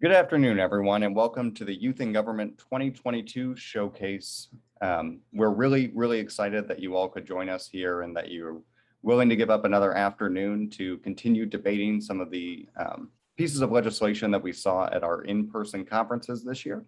Good afternoon, everyone, and welcome to the Youth in Government 2022 Showcase. We're really excited that you all could join us here and that you're willing to give up another afternoon to continue debating some of the pieces of legislation that we saw at our in-person conferences this year.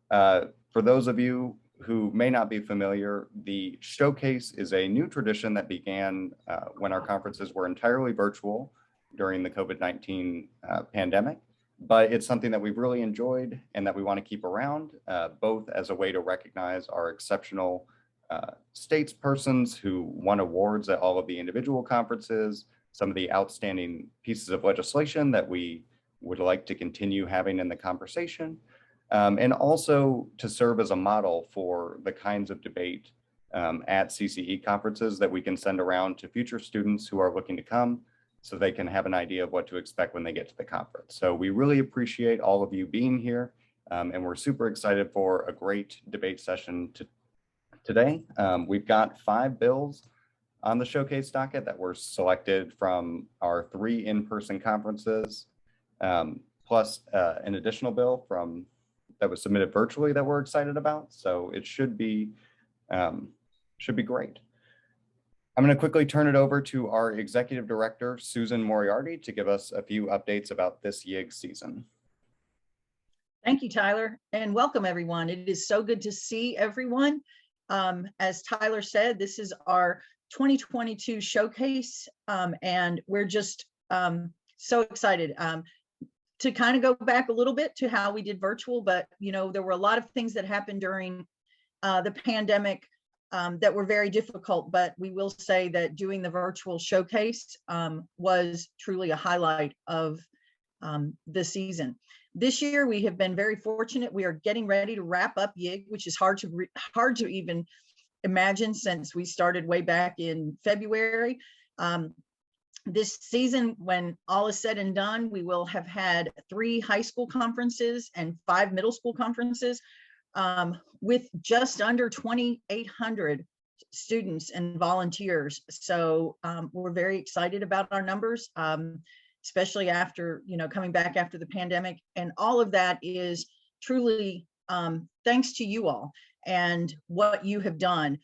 For those of you who may not be familiar, the Showcase is a new tradition that began when our conferences were entirely virtual during the COVID-19 pandemic. But it's something that we've really enjoyed and that we want to keep around, both as a way to recognize our exceptional statespersons who won awards at all of the individual conferences, some of the outstanding pieces of legislation that we would like to continue having in the conversation, and also to serve as a model for the kinds of debate at CCE conferences that we can send around to future students who are looking to come, so they can have an idea of what to expect when they get to the conference. So we really appreciate all of you being here, and we're super excited for a great debate session today. We've got 5 bills on the showcase docket that were selected from our 3 in-person conferences, plus an additional bill that was submitted virtually that we're excited about. So it should be great. I'm going to quickly turn it over to our Executive Director, Susan Moriarty, to give us a few updates about this YIG season. Thank you, Tyler, and welcome everyone. It is so good to see everyone. As Tyler said, this is our 2022 showcase, and we're just so excited to kind of go back a little bit to how we did virtual, but there were a lot of things that happened during the pandemic that were very difficult, but we will say that doing the virtual showcase was truly a highlight of the season. This year, we have been very fortunate. We are getting ready to wrap up YIG, which is hard to even imagine since we started way back in February. This season, when all is said and done, we will have had 3 high school conferences and 5 middle school conferences, with just under 2,800 students and volunteers. So we're very excited about our numbers, especially after, coming back after the pandemic. And all of that is truly thanks to you all and what you have done.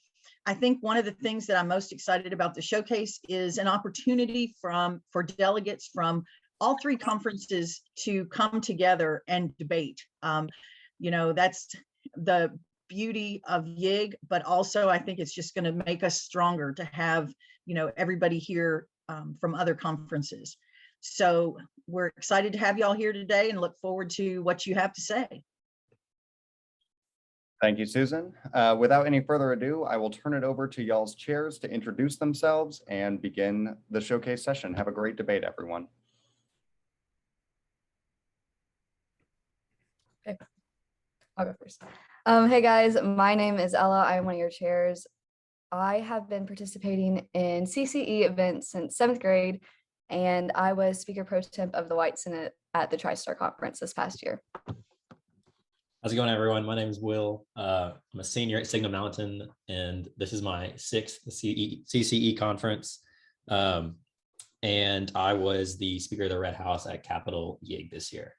I think one of the things that I'm most excited about the showcase is an opportunity for delegates from all 3 conferences to come together and debate. That's the beauty of YIG, but also I think it's just going to make us stronger to have, everybody here from other conferences. So we're excited to have you all here today and look forward to what you have to say. Thank you, Susan. Without any further ado, I will turn it over to y'all's chairs to introduce themselves and begin the showcase session. Have a great debate, everyone. Okay. I'll go first. Hey guys, my name is Ella. I'm one of your chairs. I have been participating in CCE events since 7th grade, and I was Speaker Pro Temp of the White Senate at the TriStar Conference this past year. How's it going, everyone? My name is Will. I'm a senior at Signal Mountain, and this is my 6th CCE conference. And I was the Speaker of the Red House at Capitol YIG this year.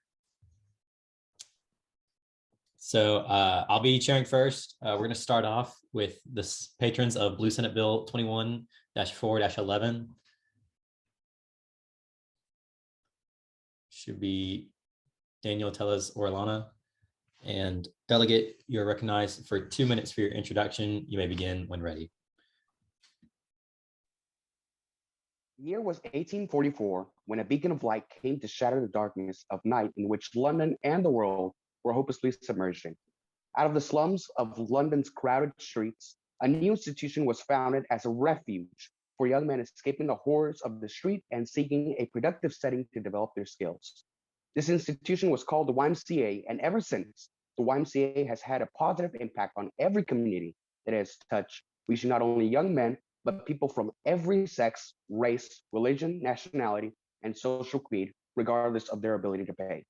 So I'll be chairing first. We're going to start off with the patrons of Blue Senate Bill 21-4-11. Should be Daniel Tellez Orlana. And delegate, you're recognized for 2 minutes for your introduction. You may begin when ready. The year was 1844 when a beacon of light came to shatter the darkness of night in which London and the world were hopelessly submerging. Out of the slums of London's crowded streets, a new institution was founded as a refuge for young men escaping the horrors of the street and seeking a productive setting to develop their skills. This institution was called the YMCA, and ever since, the YMCA has had a positive impact on every community that it has touched, reaching not only young men, but people from every sex, race, religion, nationality, and social creed, regardless of their ability to pay.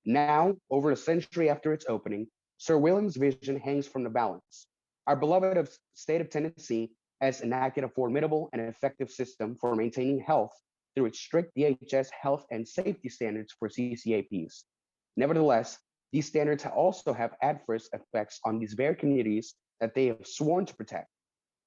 Now, over a century after its opening, Sir William's vision hangs from the balance. Our beloved state of Tennessee has enacted a formidable and effective system for maintaining health through its strict DHS health and safety standards for CCAPs. Nevertheless, these standards also have adverse effects on these very communities that they have sworn to protect.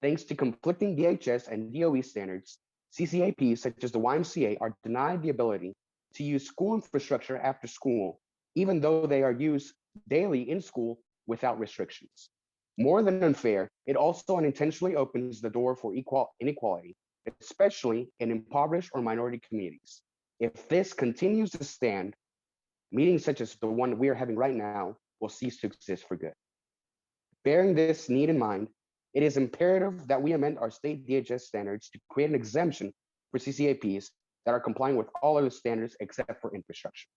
Thanks to conflicting DHS and DOE standards, CCAPs such as the YMCA are denied the ability to use school infrastructure after school, even though they are used daily in school without restrictions. More than unfair, it also unintentionally opens the door for inequality, especially in impoverished or minority communities. If this continues to stand, meetings such as the one we are having right now will cease to exist for good. Bearing this need in mind, it is imperative that we amend our state DHS standards to create an exemption for CCAPs that are complying with all other standards except for infrastructure.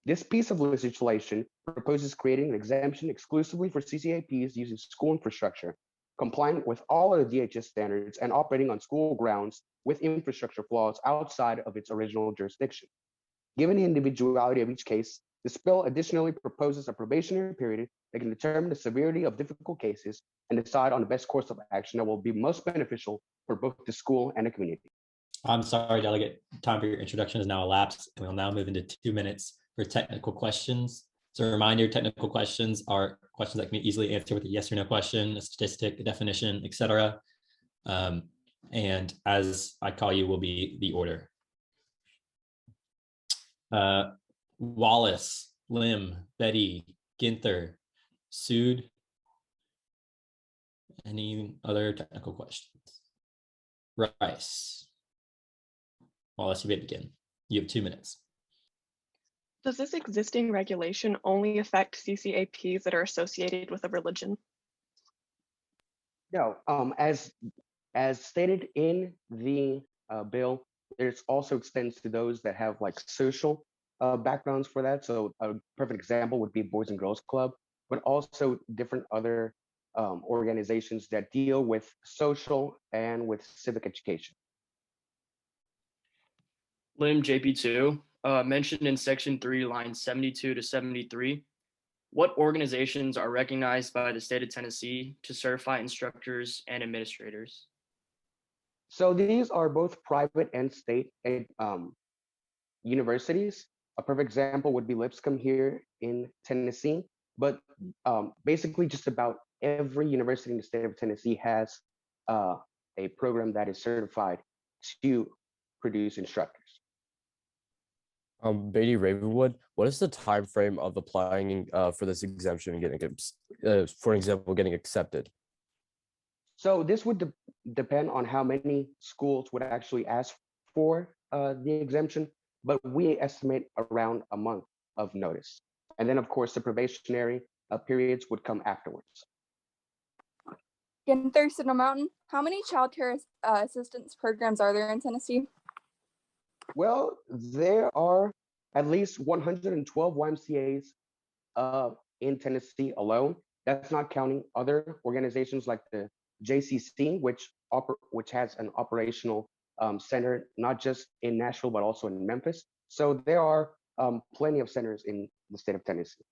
This piece of legislation proposes creating an exemption exclusively for CCAPs using school infrastructure, complying with all other DHS standards and operating on school grounds with infrastructure flaws outside of its original jurisdiction. Given the individuality of each case, this bill additionally proposes a probationary period that can determine the severity of difficult cases and decide on the best course of action that will be most beneficial for both the school and the community. I'm sorry, Delegate. Time for your introduction has now elapsed, and we'll now move into 2 minutes for technical questions. So a reminder, technical questions are questions that can be easily answered with a yes or no question, a statistic, a definition, etc. And as I call you will be the order. Wallace, Lim, Betty, Ginther, Sood. Any other technical questions? Rice. Wallace, you may begin. You have 2 minutes. Does this existing regulation only affect CCAPs that are associated with a religion? No, as stated in the bill, it also extends to those that have like social backgrounds for that. So a perfect example would be Boys and Girls Club, but also different other organizations that deal with social and with civic education. Lim JP2, mentioned in section 3, lines 72 to 73. What organizations are recognized by the state of Tennessee to certify instructors and administrators? So these are both private and state universities. A perfect example would be Lipscomb here in Tennessee, but basically just about every university in the state of Tennessee has a program that is certified to produce instructors. Beatty Ravenwood, what is the time frame of applying for this exemption and getting, for example, getting accepted? So this would depend on how many schools would actually ask for the exemption, but we estimate around a month of notice. And then of course the probationary periods would come afterwards. Ginther, Signal Mountain, how many childcare assistance programs are there in Tennessee? Well, there are at least 112 YMCAs in Tennessee alone. That's not counting other organizations like the JCC, which has an operational center, not just in Nashville, but also in Memphis. So there are plenty of centers in the state of Tennessee.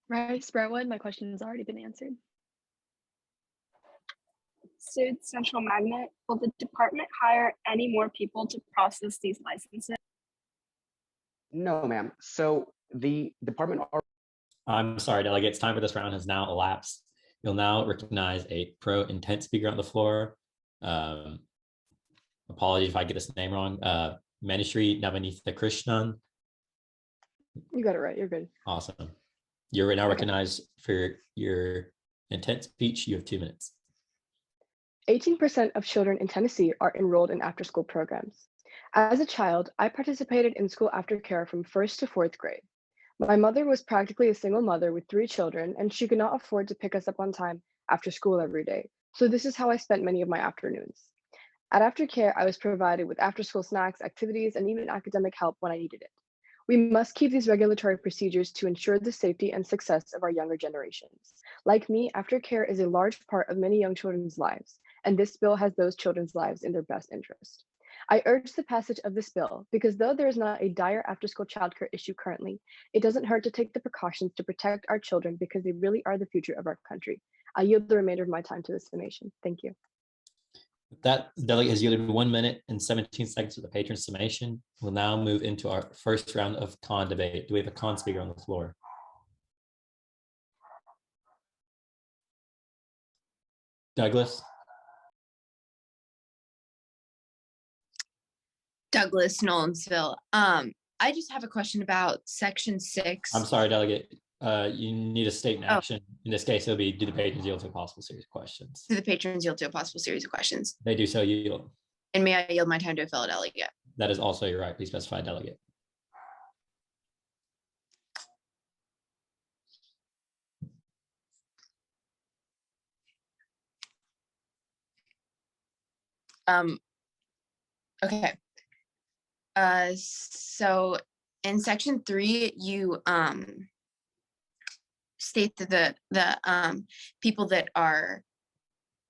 Rice Brentwood, my question has already been answered. Sud Central Magnet, will the department hire any more people to process these licenses? No, ma'am. So the department. I'm sorry, delegates. Time for this round has now elapsed. You'll now recognize a pro intent speaker on the floor. Apologies if I get this name wrong. Manishri Navanitha Krishnan. You got it right. You're good. Awesome. You're now recognized for your intent speech. You have 2 minutes. 18% of children in Tennessee are enrolled in after-school programs. As a child, I participated in school aftercare from 1st to 4th grade. My mother was practically a single mother with 3 children, and she could not afford to pick us up on time after school every day. So this is how I spent many of my afternoons. At aftercare, I was provided with after-school snacks, activities, and even academic help when I needed it. We must keep these regulatory procedures to ensure the safety and success of our younger generations. Like me, aftercare is a large part of many young children's lives, and this bill has those children's lives in their best interest. I urge the passage of this bill because though there is not a dire after-school childcare issue currently, it doesn't hurt to take the precautions to protect our children because they really are the future of our country. I yield the remainder of my time to this summation. Thank you. That delegate has yielded 1 minute and 17 seconds for the patron summation. We'll now move into our first round of con debate. Do we have a con speaker on the floor? Douglas? Douglas Nolensville. I just have a question about section 6. I'm sorry, delegate. You need to state an action. In this case, it'll be, do the patrons yield to a possible series of questions? Do the patrons yield to a possible series of questions? They do so yield. And may I yield my time to a fellow delegate? That is also your right. Please specify delegate. Okay. So in section 3, you state that the people that are,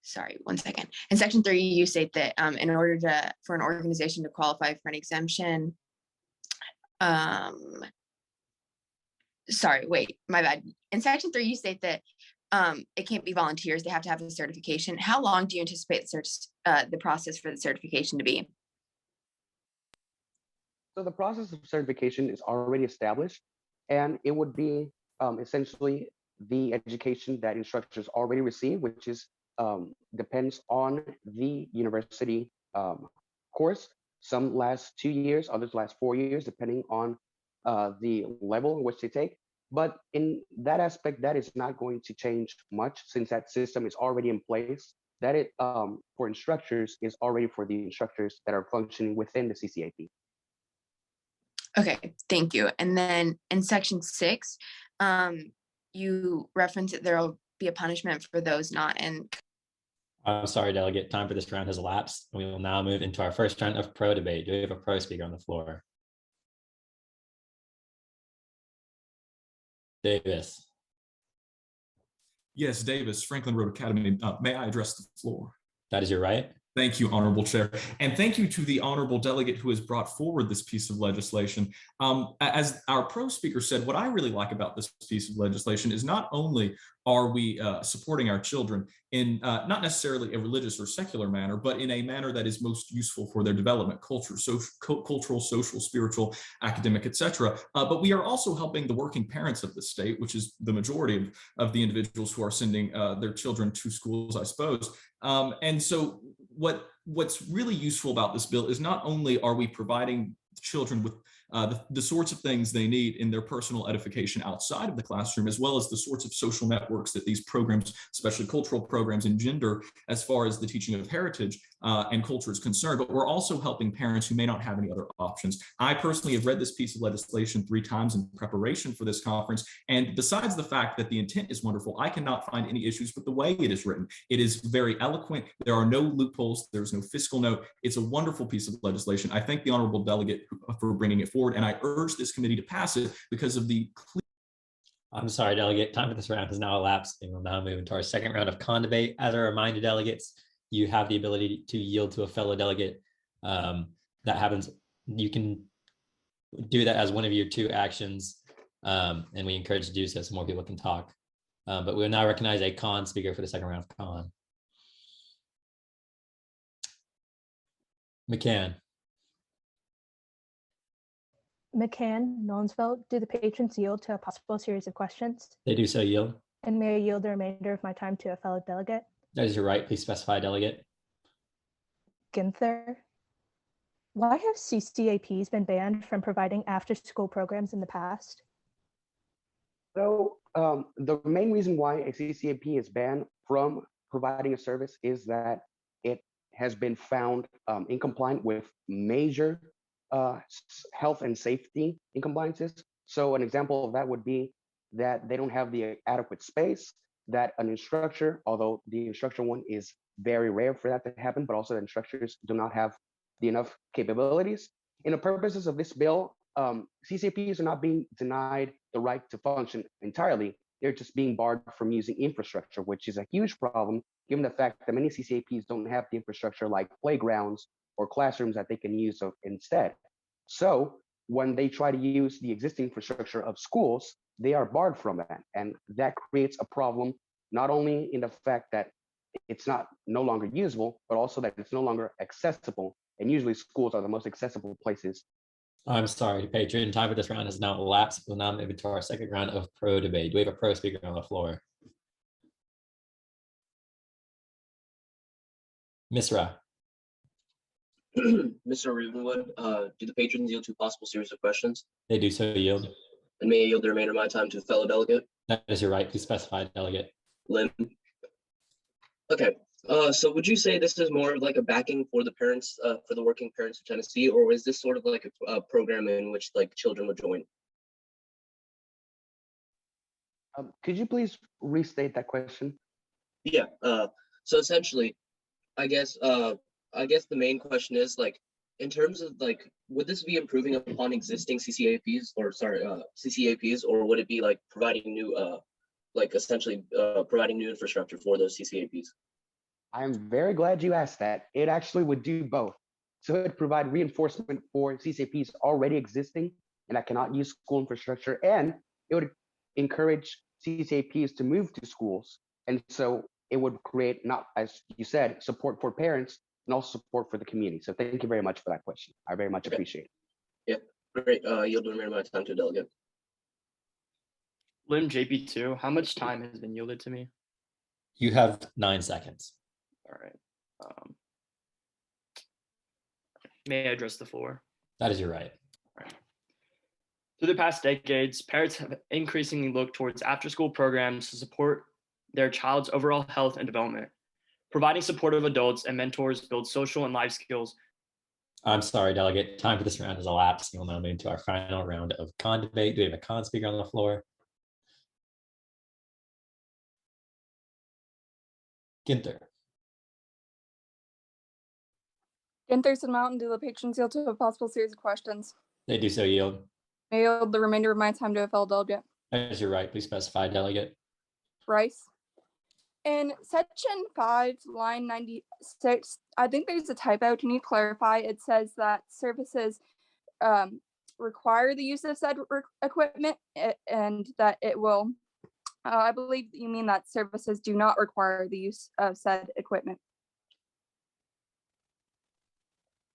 sorry, 1 second. In section 3, you state that in order for an organization to qualify for an exemption, sorry, wait, my bad. In section 3, you state that it can't be volunteers, they have to have a certification. How long do you anticipate the process for the certification to be? So the process of certification is already established, and it would be essentially the education that instructors already receive, which is depends on the university course. Some last 2 years, others last 4 years, depending on the level in which they take. But in that aspect, that is not going to change much since that system is already in place. That it for instructors is already for the instructors that are functioning within the CCAP. Okay, thank you. And then in section 6, you reference that there will be a punishment for those not in. I'm sorry, delegate. Time for this round has elapsed. We will now move into our first round of pro debate. Do we have a pro speaker on the floor? Davis. Yes, Davis, Franklin Road Academy. May I address the floor? That is your right. Thank you, Honorable Chair. And thank you to the Honorable Delegate who has brought forward this piece of legislation. As our pro speaker said, what I really like about this piece of legislation is not only are we supporting our children in not necessarily a religious or secular manner, but in a manner that is most useful for their development, cultural, social, spiritual, academic, etc. But we are also helping the working parents of the state, which is the majority of the individuals who are sending their children to schools, I suppose. And so what's really useful about this bill is not only are we providing children with the sorts of things they need in their personal edification outside of the classroom, as well as the sorts of social networks that these programs, especially cultural programs, engender as far as the teaching of heritage and culture is concerned, but we're also helping parents who may not have any other options. I personally have read this piece of legislation 3 times in preparation for this conference, and besides the fact that the intent is wonderful, I cannot find any issues with the way it is written. It is very eloquent. There are no loopholes. There's no fiscal note. It's a wonderful piece of legislation. I thank the Honorable Delegate for bringing it forward, and I urge this committee to pass it because of the clear. I'm sorry, delegate. Time for this round has now elapsed, and we'll now move into our second round of con debate. As a reminder, delegates, you have the ability to yield to a fellow delegate. That happens. You can do that as one of your 2 actions, and we encourage to do so more people can talk. But we'll now recognize a con speaker for the second round of con. McCann. McCann, Nolensville, do the patrons yield to a possible series of questions? They do so yield. And may I yield the remainder of my time to a fellow delegate? That is your right. Please specify delegate. Ginther. Why have CCAPs been banned from providing after-school programs in the past? So the main reason why a CCAP is banned from providing a service is that it has been found incompliant with major health and safety incompliances. So an example of that would be that they don't have the adequate space, that an instructor, although the instructor one is very rare for that to happen, but also the instructors do not have the enough capabilities. In the purposes of this bill, CCAPs are not being denied the right to function entirely. They're just being barred from using infrastructure, which is a huge problem, given the fact that many CCAPs don't have the infrastructure like playgrounds or classrooms that they can use instead. So when they try to use the existing infrastructure of schools, they are barred from that. And that creates a problem, not only in the fact that it's not no longer usable, but also that it's no longer accessible. And usually schools are the most accessible places. I'm sorry, Patron. Time for this round has now elapsed. We'll now move into our second round of pro debate. Do we have a pro speaker on the floor? Ms. Ra. Mr. Ravenwood, do the patrons yield to a possible series of questions? They do so yield. And may I yield the remainder of my time to a fellow delegate? That is your right. Please specify, delegate. Lim. Okay, so would you say this is more of like a backing for the parents, for the working parents of Tennessee, or is this sort of like a program in which like children would join? Could you please restate that question? Yeah, so essentially, I guess the main question is like, in terms of like, would this be improving upon existing CCAPs or CCAPs, or would it be like providing new, like essentially providing new infrastructure for those CCAPs? I'm very glad you asked that. It actually would do both. So it would provide reinforcement for CCAPs already existing and that cannot use school infrastructure, and it would encourage CCAPs to move to schools. And so it would create, not, as you said, support for parents and also support for the community. So thank you very much for that question. I very much appreciate it. Yeah, great. Yield the remainder of my time to a delegate. Lim JP2, how much time has been yielded to me? You have 9 seconds. All right. May I address the floor? That is your right. All right. Through the past decades, parents have increasingly looked towards after-school programs to support their child's overall health and development. Providing supportive adults and mentors build social and life skills. I'm sorry, delegate. Time for this round has elapsed. We'll now move to our final round of con debate. Do we have a con speaker on the floor? Ginther. Ginther and Mountain, do the patrons yield to a possible series of questions? They do so yield. May I yield the remainder of my time to a fellow delegate? That is your right. Please specify, delegate. Rice. In section 5, line 96, I think there's a typo. Can you clarify? It says that services require the use of said equipment and that it will, I believe you mean that services do not require the use of said equipment.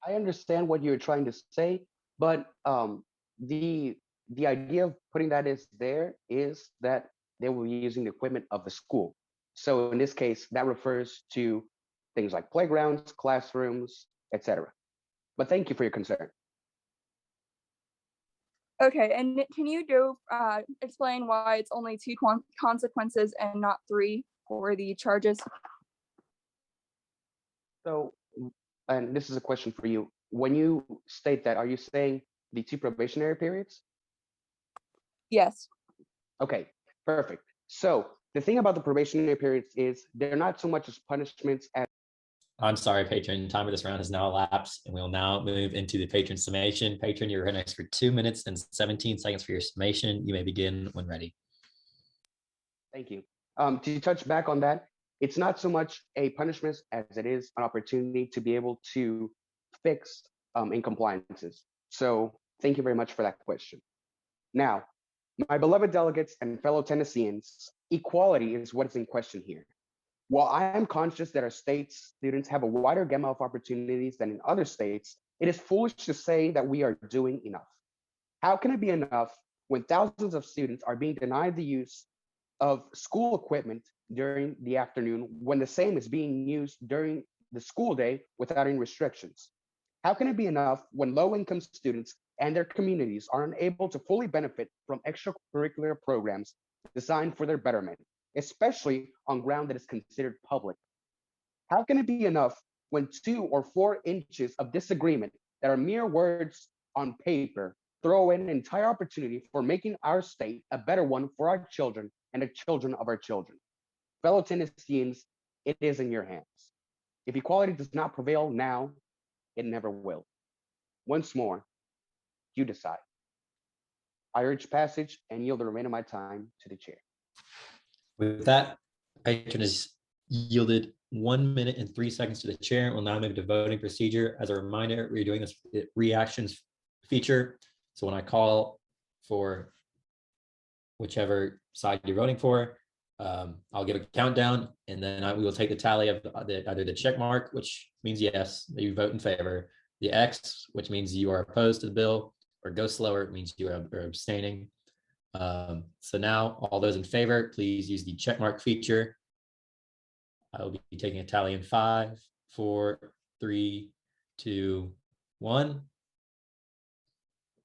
I understand what you're trying to say, but the idea of putting that is that they will be using the equipment of the school. So in this case, that refers to things like playgrounds, classrooms, etc. But thank you for your concern. Okay, and can you go explain why it's only 2 consequences and not 3 for the charges? So, and this is a question for you. When you state that, are you saying the 2 probationary periods? Yes. Okay, perfect. So the thing about the probationary periods is they're not so much as punishments as— I'm sorry, patron. Time of this round has now elapsed, and we'll now move into the patron summation. Patron, you're next for 2 minutes and 17 seconds for your summation. You may begin when ready. Thank you. To touch back on that, it's not so much a punishment as it is an opportunity to be able to fix incompliances. So thank you very much for that question. Now, my beloved delegates and fellow Tennesseans, equality is what is in question here. While I am conscious that our state's students have a wider gamut of opportunities than in other states, it is foolish to say that we are doing enough. How can it be enough when thousands of students are being denied the use of school equipment during the afternoon when the same is being used during the school day without any restrictions? How can it be enough when low-income students and their communities are unable to fully benefit from extracurricular programs designed for their betterment, especially on ground that is considered public? How can it be enough when 2 or 4 inches of disagreement that are mere words on paper throw in an entire opportunity for making our state a better one for our children and the children of our children? Fellow Tennesseans, it is in your hands. If equality does not prevail now, it never will. Once more, you decide. I urge passage and yield the remainder of my time to the chair. With that, patron has yielded 1 minute and 3 seconds to the chair. We'll now move to voting procedure. As a reminder, we're doing this reactions feature. So when I call for whichever side you're voting for, I'll give a countdown, and then we will take the tally of either the check mark, which means yes, that you vote in favor, the X, which means you are opposed to the bill, or go slower, it means you are abstaining. So now all those in favor, please use the check mark feature. I will be taking a tally in 5, 4, 3, 2, 1.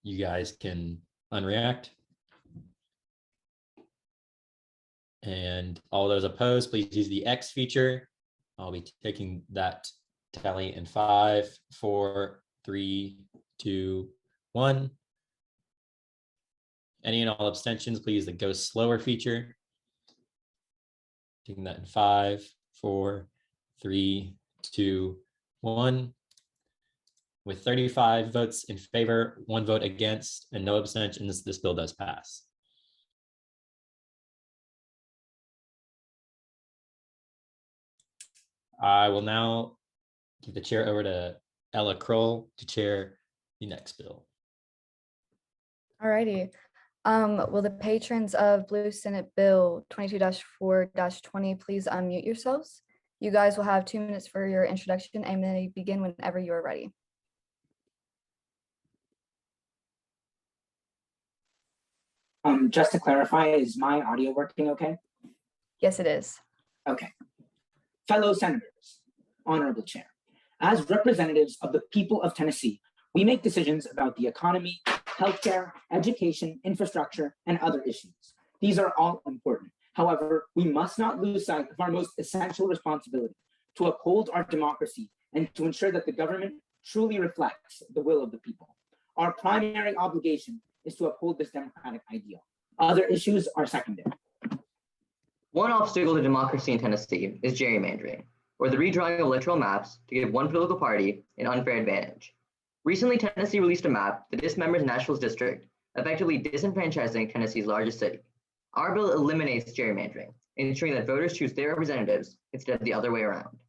You guys can unreact. And all those opposed, please use the X feature. I'll be taking that tally in 5, 4, 3, 2, 1. Any and all abstentions, please use the go slower feature. Taking that in 5, 4, 3, 2, 1. With 35 votes in favor, 1 vote against, and no abstentions, this bill does pass. I will now give the chair over to Ella Kroll to chair the next bill. All righty. Will the patrons of Blue Senate Bill 22-4-20 please unmute yourselves? You guys will have 2 minutes for your introduction and may begin whenever you are ready. Just to clarify, is my audio working okay? Yes, it is. Okay. Fellow senators, honorable chair, as representatives of the people of Tennessee, we make decisions about the economy, healthcare, education, infrastructure, and other issues. These are all important. However, we must not lose sight of our most essential responsibility to uphold our democracy and to ensure that the government truly reflects the will of the people. Our primary obligation is to uphold this democratic ideal. Other issues are secondary. One obstacle to democracy in Tennessee is gerrymandering, or the redrawing of electoral maps to give one political party an unfair advantage. Recently, Tennessee released a map that dismembers Nashville's district, effectively disenfranchising Tennessee's largest city. Our bill eliminates gerrymandering, ensuring that voters choose their representatives instead of the other way around.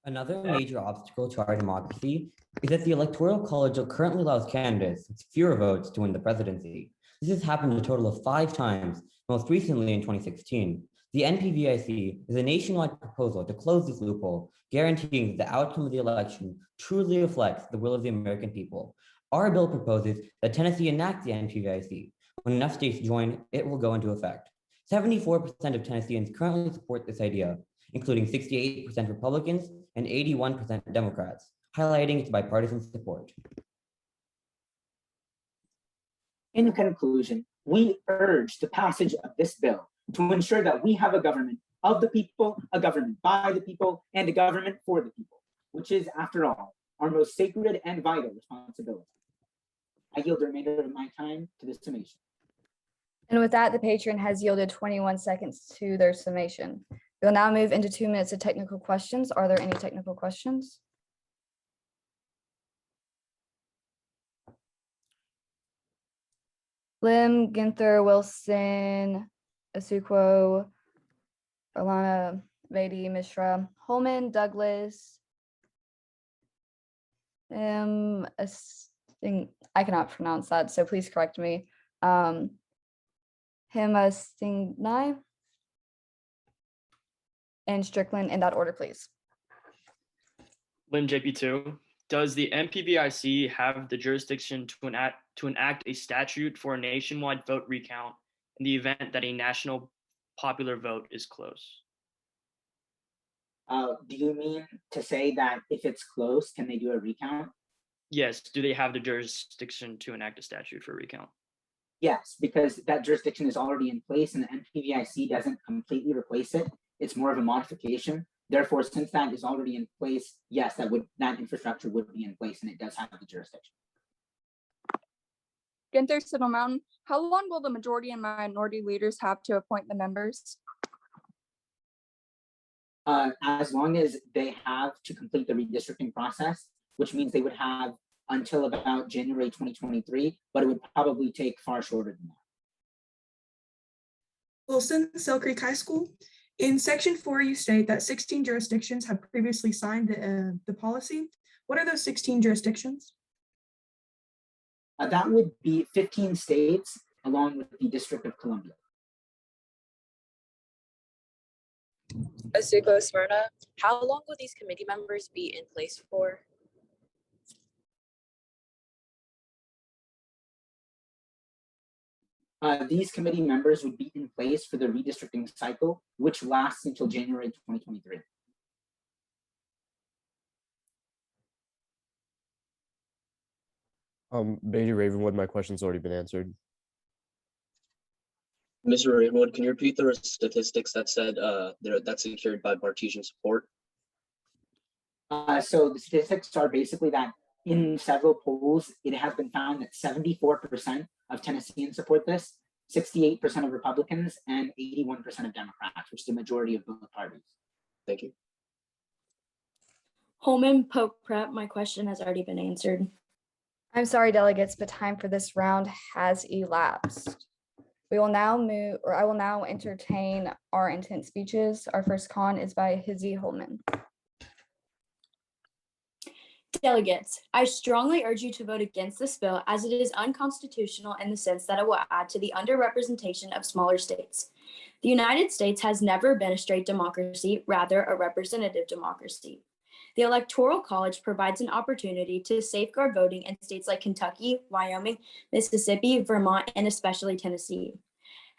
Another major obstacle to our democracy is that the Electoral College currently allows candidates with fewer votes to win the presidency. This has happened a total of 5 times, most recently in 2016. The NPVIC is a nationwide proposal to close this loophole, guaranteeing that the outcome of the election truly reflects the will of the American people. Our bill proposes that Tennessee enact the NPVIC. When enough states join, it will go into effect. 74% of Tennesseans currently support this idea, including 68% Republicans and 81% Democrats, highlighting its bipartisan support. In conclusion, we urge the passage of this bill to ensure that we have a government of the people, a government by the people, and a government for the people, which is, after all, our most sacred and vital responsibility. I yield the remainder of my time to the summation. And with that, the patron has yielded 21 seconds to their summation. We'll now move into 2 minutes of technical questions. Are there any technical questions? Lim, Ginther, Wilson, Asukwo, Alana, Vedi, Mishra, Holman, Douglas. I cannot pronounce that, so please correct me. Himastingnai and Strickland in that order, please. Lim JP2, does the MPVIC have the jurisdiction to enact a statute for a nationwide vote recount in the event that a national popular vote is close? Do you mean to say that if it's close, can they do a recount? Yes, do they have the jurisdiction to enact a statute for a recount? Yes, because that jurisdiction is already in place and the MPVIC doesn't completely replace it. It's more of a modification. Therefore, since that is already in place, yes, that infrastructure would be in place and it does have the jurisdiction. Ginther, Siddle Mountain, how long will the majority and minority leaders have to appoint the members? As long as they have to complete the redistricting process, which means they would have until about January 2023, but it would probably take far shorter than that. Wilson, Sale Creek High School. In section 4, you state that 16 jurisdictions have previously signed the policy. What are those 16 jurisdictions? That would be 15 states along with the District of Columbia. Azuko Smyrna, how long will these committee members be in place for? These committee members would be in place for the redistricting cycle, which lasts until January 2023. Beatty Ravenwood, my question's already been answered. Mr. Ravenwood, can you repeat the statistics that said that's secured by Bartesian support? So the statistics are basically that in several polls, it has been found that 74% of Tennesseans support this, 68% of Republicans, and 81% of Democrats, which is the majority of both parties. Thank you. Holman Pope Prep, my question has already been answered. I'm sorry, delegates, but time for this round has elapsed. We will now move, or I will now entertain our intent speeches. Our first con is by Hizzy Holman. Delegates, I strongly urge you to vote against this bill as it is unconstitutional in the sense that it will add to the underrepresentation of smaller states. The United States has never been a straight democracy, rather a representative democracy. The Electoral College provides an opportunity to safeguard voting in states like Kentucky, Wyoming, Mississippi, Vermont, and especially Tennessee.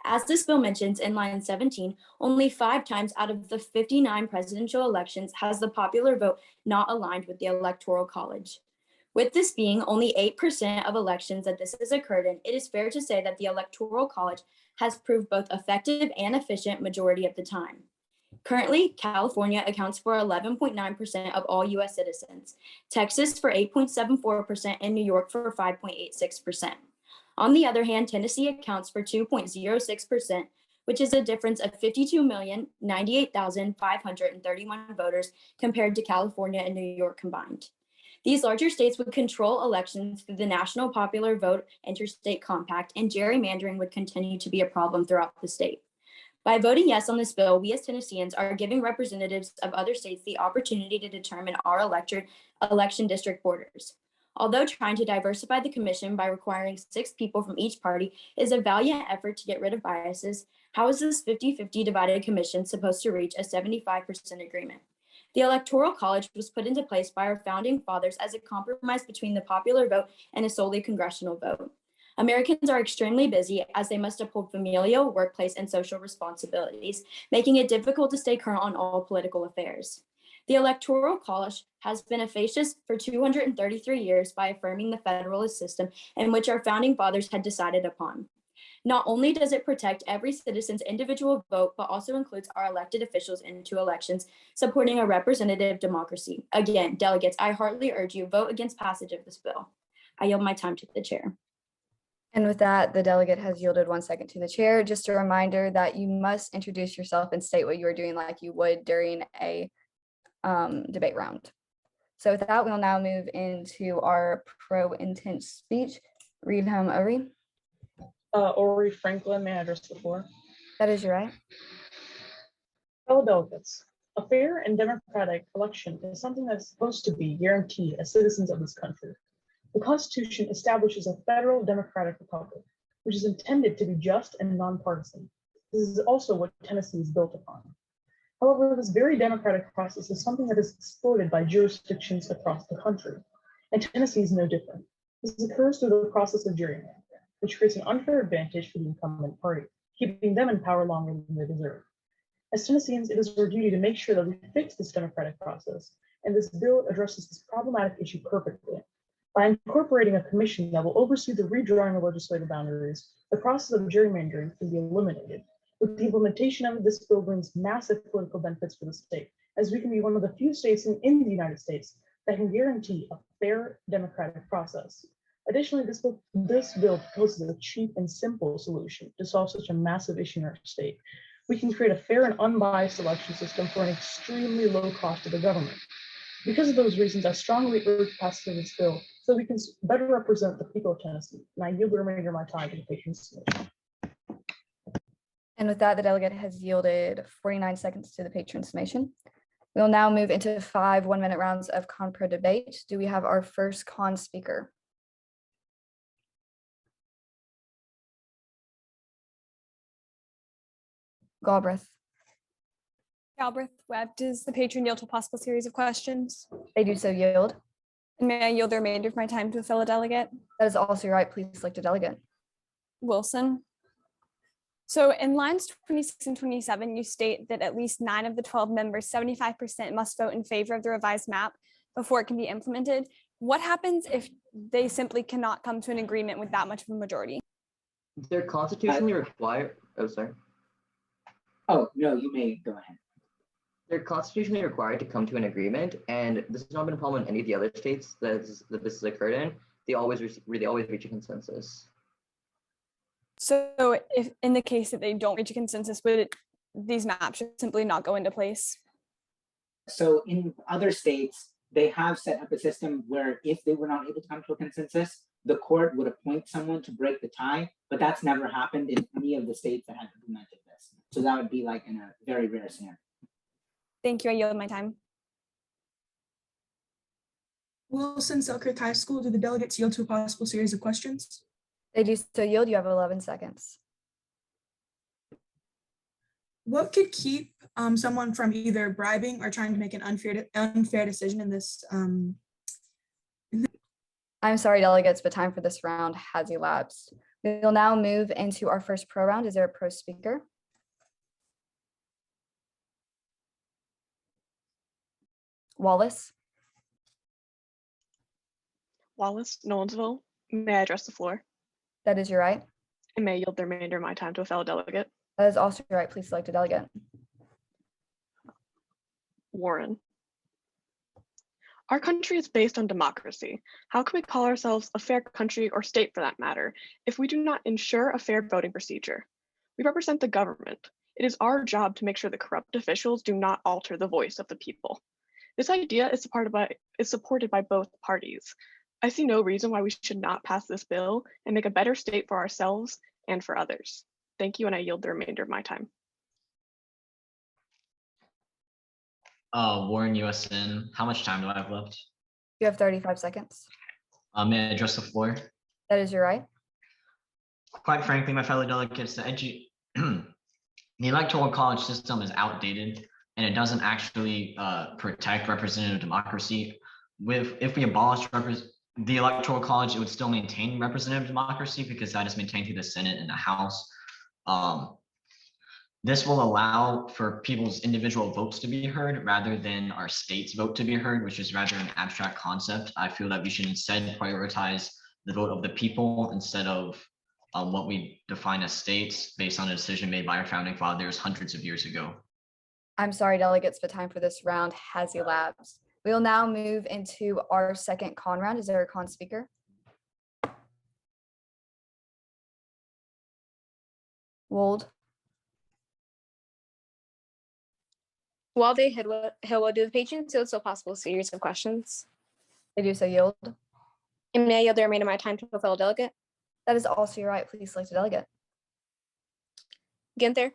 As this bill mentions in line 17, only 5 times out of the 59 presidential elections has the popular vote not aligned with the Electoral College. With this being only 8% of elections that this has occurred in, it is fair to say that the Electoral College has proved both effective and efficient majority of the time. Currently, California accounts for 11.9% of all US citizens, Texas for 8.74%, and New York for 5.86%. On the other hand, Tennessee accounts for 2.06%, which is a difference of 52,098,531 voters compared to California and New York combined. These larger states would control elections through the National Popular Vote Interstate Compact, and gerrymandering would continue to be a problem throughout the state. By voting yes on this bill, we as Tennesseans are giving representatives of other states the opportunity to determine our election district borders. Although trying to diversify the commission by requiring 6 people from each party is a valiant effort to get rid of biases, how is this 50-50 divided commission supposed to reach a 75% agreement? The Electoral College was put into place by our founding fathers as a compromise between the popular vote and a solely congressional vote. Americans are extremely busy as they must uphold familial, workplace, and social responsibilities, making it difficult to stay current on all political affairs. The Electoral College has been a fascist for 233 years by affirming the federalist system in which our founding fathers had decided upon. Not only does it protect every citizen's individual vote, but also includes our elected officials into elections, supporting a representative democracy. Again, delegates, I heartily urge you vote against passage of this bill. I yield my time to the chair. And with that, the delegate has yielded 1 second to the chair. Just a reminder that you must introduce yourself and state what you are doing like you would during a debate round. So with that, we'll now move into our pro-intent speech. Read him, Ori. Ori Franklin, may I address the floor? That is your right. Fellow delegates, a fair and democratic election is something that's supposed to be guaranteed as citizens of this country. The Constitution establishes a federal democratic republic, which is intended to be just and nonpartisan. This is also what Tennessee is built upon. However, this very democratic process is something that is exploited by jurisdictions across the country, and Tennessee is no different. This occurs through the process of gerrymandering, which creates an unfair advantage for the incumbent party, keeping them in power longer than they deserve. As Tennesseans, it is our duty to make sure that we fix this democratic process, and this bill addresses this problematic issue perfectly. By incorporating a commission that will oversee the redrawing of legislative boundaries, the process of gerrymandering can be eliminated. With the implementation of it, this bill brings massive political benefits for the state, as we can be one of the few states in the United States that can guarantee a fair democratic process. Additionally, this bill proposes a cheap and simple solution to solve such a massive issue in our state. We can create a fair and unbiased election system for an extremely low cost to the government. Because of those reasons, I strongly urge passage of this bill so we can better represent the people of Tennessee. And I yield the remainder of my time to the patient's submission. And with that, the delegate has yielded 49 seconds to the patron summation. We'll now move into 5 one-minute rounds of con-pro debate. Do we have our first con speaker? Galbraith. Galbraith Webb, does the patron yield to a possible series of questions? They do so yield. And may I yield the remainder of my time to a fellow delegate? That is also right. Please select a delegate. Wilson. So in lines 26 and 27, you state that at least 9 of the 12 members, 75% must vote in favor of the revised map before it can be implemented. What happens if they simply cannot come to an agreement with that much of a majority? They're constitutionally required. Oh, sorry. Oh, no, you may go ahead. They're constitutionally required to come to an agreement, and this has not been a problem in any of the other states that this has occurred in. They always reach a consensus. So if in the case that they don't reach a consensus, these maps should simply not go into place? So in other states, they have set up a system where if they were not able to come to a consensus, the court would appoint someone to break the tie, but that's never happened in any of the states that have implemented this. So that would be like in a very rare scenario. Thank you. I yield my time. Wilson, Selkirk High School, do the delegates yield to a possible series of questions? They do so yield. You have 11 seconds. What could keep someone from either bribing or trying to make an unfair decision in this? I'm sorry, delegates, but time for this round has elapsed. We will now move into our first pro round. Is there a pro speaker? Wallace. Wallace, Nolensville, may I address the floor? That is your right. And may I yield the remainder of my time to a fellow delegate? That is also your right. Please select a delegate. Warren. Our country is based on democracy. How can we call ourselves a fair country, or state for that matter, if we do not ensure a fair voting procedure? We represent the government. It is our job to make sure the corrupt officials do not alter the voice of the people. This idea is supported by both parties. I see no reason why we should not pass this bill and make a better state for ourselves and for others. Thank you, and I yield the remainder of my time. Warren USN, how much time do I have left? You have 35 seconds. May I address the floor? That is your right. Quite frankly, my fellow delegates, the electoral college system is outdated and it doesn't actually protect representative democracy. If we abolish the electoral college, it would still maintain representative democracy because that is maintained through the Senate and the House. This will allow for people's individual votes to be heard rather than our state's vote to be heard, which is rather an abstract concept. I feel that we should instead prioritize the vote of the people instead of what we define as states based on a decision made by our founding fathers hundreds of years ago. I'm sorry, delegates, but time for this round has elapsed. We will now move into our second con round. Is there a con speaker? Wold. While they Hilwa, do the patrons yield to a possible series of questions? They do so yield. And may I yield the remainder of my time to a fellow delegate? That is also your right. Please select a delegate. Ginther.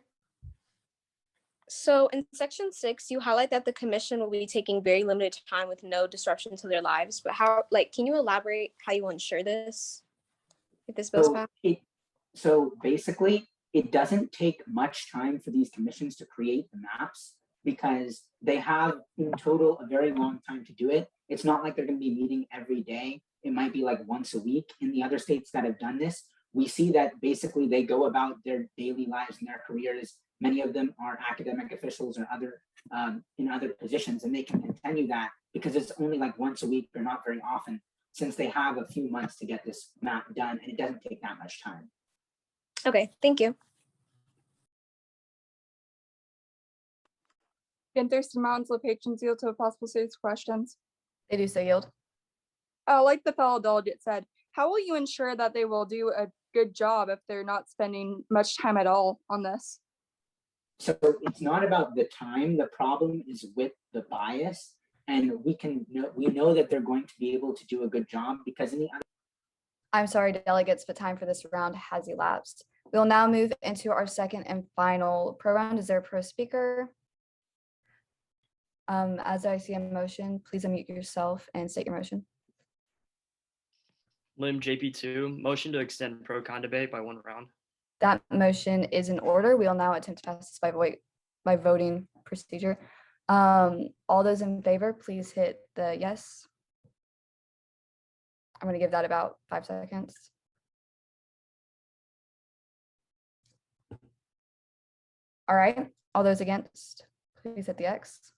So in section 6, you highlight that the commission will be taking very limited time with no disruption to their lives. But how, can you elaborate how you will ensure this if this bill's passed? So basically, it doesn't take much time for these commissions to create the maps because they have in total a very long time to do it. It's not like they're going to be meeting every day. It might be like once a week. In the other states that have done this, we see that basically they go about their daily lives and their careers. Many of them are academic officials or other in other positions, and they can continue that because it's only like once a week or not very often, since they have a few months to get this map done, and it doesn't take that much time. Okay, thank you. Ginther, Mountains, patrons yield to a possible series of questions. They do so yield. Like the fellow delegate said, how will you ensure that they will do a good job if they're not spending much time at all on this? So it's not about the time. The problem is with the bias, and we know that they're going to be able to do a good job because in the other. I'm sorry, delegates, but time for this round has elapsed. We'll now move into our second and final pro round. Is there a pro speaker? As I see a motion, please unmute yourself and state your motion. Lim JP2, motion to extend pro-con debate by 1 round. That motion is in order. We will now attempt to pass this by voting. procedure. All those in favor, please hit the yes. I'm going to give that about 5 seconds. All right, all those against, please hit the X.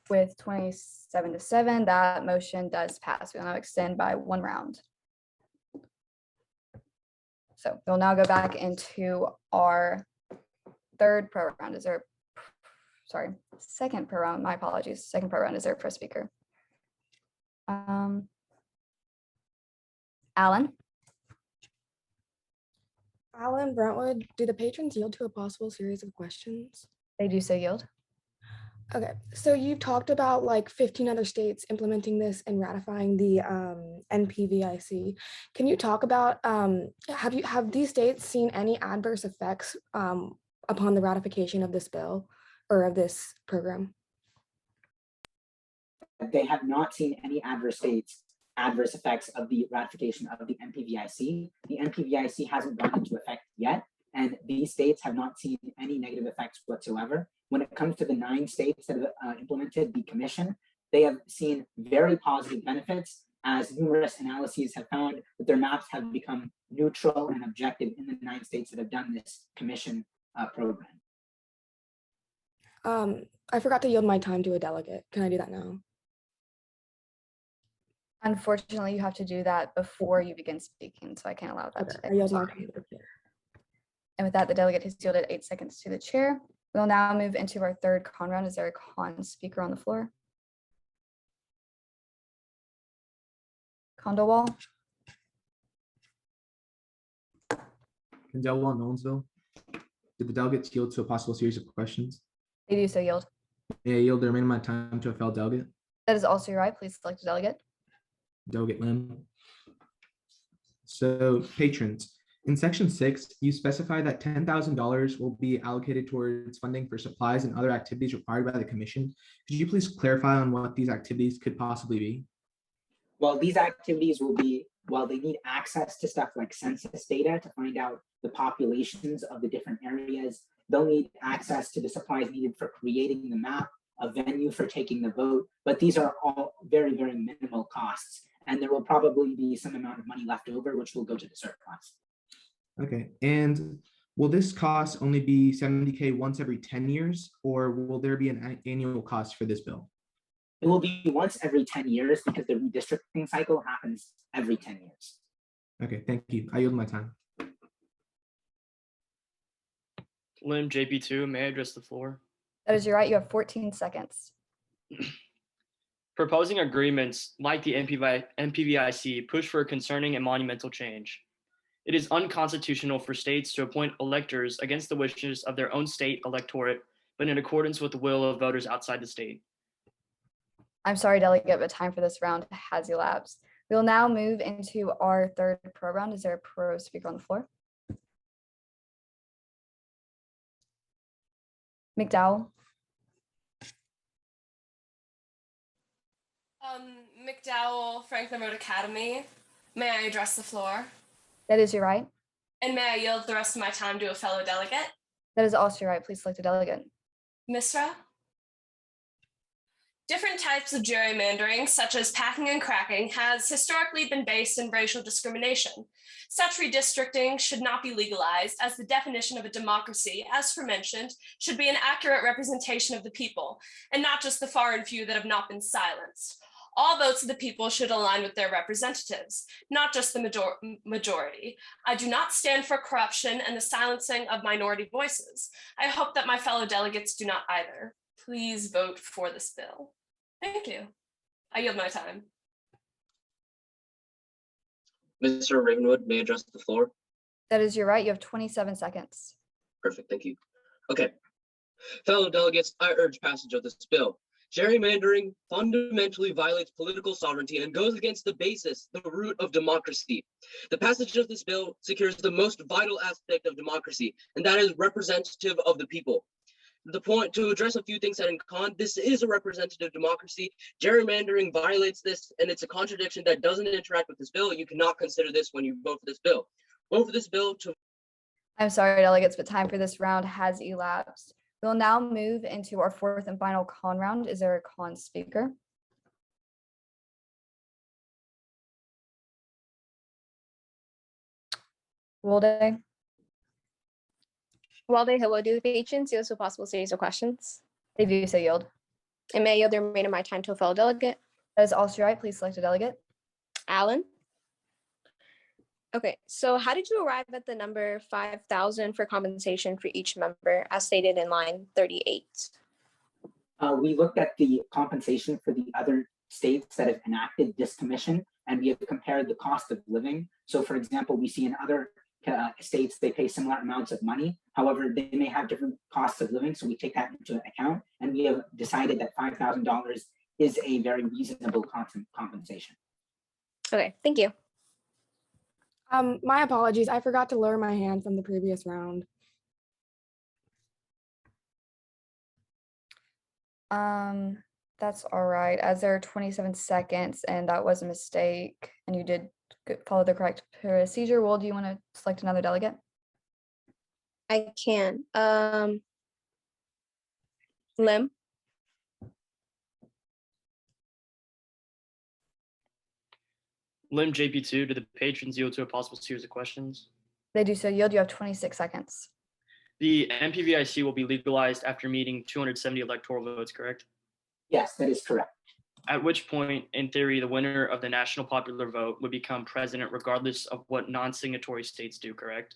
With 27-7, that motion does pass. We'll now extend by 1 round. So we'll now go back into our third pro round. Is there, sorry, second pro round, my apologies. Second pro round is there for a speaker. Alan. Alan, Brentwood, do the patrons yield to a possible series of questions? They do so yield. Okay, so you talked about like 15 other states implementing this and ratifying the NPVIC. Can you talk about, have these states seen any adverse effects upon the ratification of this bill or of this program? They have not seen any adverse effects of the ratification of the NPVIC. The NPVIC hasn't gone into effect yet, and these states have not seen any negative effects whatsoever. When it comes to the 9 states that have implemented the commission, they have seen very positive benefits, as numerous analyses have found that their maps have become neutral and objective in the 9 states that have done this commission program. I forgot to yield my time to a delegate. Can I do that now? Unfortunately, you have to do that before you begin speaking, so I can't allow that. Okay, I yield my time to the chair. And with that, the delegate has yielded 8 seconds to the chair. We'll now move into our third con round. Is there a con speaker on the floor? Condowall. Condowall, Nolensville. Did the delegates yield to a possible series of questions? They do so yield. May I yield the remainder of my time to a fellow delegate? That is also your right. Please select a delegate. Delegate Lim. So patrons, in section 6, you specify that $10,000 will be allocated towards funding for supplies and other activities required by the commission. Could you please clarify on what these activities could possibly be? Well, these activities will be, while they need access to stuff like census data to find out the populations of the different areas, they'll need access to the supplies needed for creating the map, a venue for taking the vote, but these are all very, very minimal costs. And there will probably be some amount of money left over, which will go to the surplus. Okay, and will this cost only be $70K once every 10 years, or will there be an annual cost for this bill? It will be once every 10 years because the redistricting cycle happens every 10 years. Okay, thank you. I yield my time. Lim, JP2, may I address the floor? That is your right. You have 14 seconds. Proposing agreements like the NPVIC push for a concerning and monumental change. It is unconstitutional for states to appoint electors against the wishes of their own state electorate, but in accordance with the will of voters outside the state. I'm sorry, delegate, but time for this round has elapsed. We will now move into our third pro round. Is there a pro speaker on the floor? McDowell. McDowell, Franklin Road Academy. May I address the floor? That is your right. And may I yield the rest of my time to a fellow delegate? That is also your right. Please select a delegate. Misra? Different types of gerrymandering, such as packing and cracking, has historically been based in racial discrimination. Such redistricting should not be legalized, as the definition of a democracy, as aforementioned, should be an accurate representation of the people, and not just the foreign few that have not been silenced. All votes of the people should align with their representatives, not just the majority. I do not stand for corruption and the silencing of minority voices. I hope that my fellow delegates do not either. Please vote for this bill. Thank you. I yield my time. Mr. Ravenwood, may I address the floor? That is your right. You have 27 seconds. Perfect, thank you. Okay. Fellow delegates, I urge passage of this bill. Gerrymandering fundamentally violates political sovereignty and goes against the basis, the root of democracy. The passage of this bill secures the most vital aspect of democracy, and that is representative of the people. to address a few things that in con, this is a representative democracy. Gerrymandering violates this, and it's a contradiction that doesn't interact with this bill. You cannot consider this when you vote for this bill. Vote for this bill to. I'm sorry, delegates, but time for this round has elapsed. We'll now move into our fourth and final con round. Is there a con speaker? Wolde? While they will do the patrons, yield to a possible series of questions. They do say yield. And may I yield the remainder of my time to a fellow delegate? That is also right. Please select a delegate. Alan? Okay, so how did you arrive at the number 5,000 for compensation for each member as stated in line 38? We looked at the compensation for the other states that have enacted this commission, and we have compared the cost of living. So for example, we see in other states, they pay similar amounts of money. However, they may have different costs of living. So we take that into account, and we have decided that $5,000 is a very reasonable compensation. Okay, thank you. My apologies. I forgot to lower my hand from the previous round. That's all right, as there are 27 seconds and that was a mistake and you did follow the correct procedure. Will, do you want to select another delegate? I can. Lim? Lim JP2, do the patrons yield to a possible series of questions? They do so. Yield, you have 26 seconds. The NPVIC will be legalized after meeting 270 electoral votes, correct? Yes, that is correct. At which point, in theory, the winner of the national popular vote would become president regardless of what non-signatory states do, correct?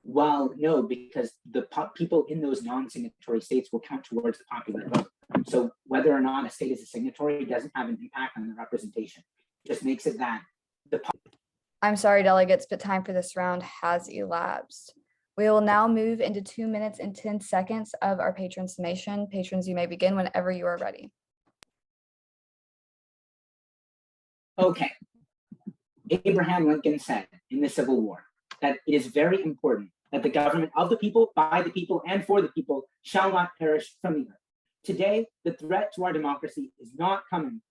Well, no, because the people in those non-signatory states will count towards the popular vote. So whether or not a state is a signatory doesn't have an impact on the representation. It just makes it that the. I'm sorry, delegates, but time for this round has elapsed. We will now move into 2 minutes and 10 seconds of our patron summation. Patrons, you may begin whenever you are ready. Okay. Abraham Lincoln said in the Civil War that it is very important that the government of the people, by the people, and for the people shall not perish from the earth. Today, the threat to our democracy is not coming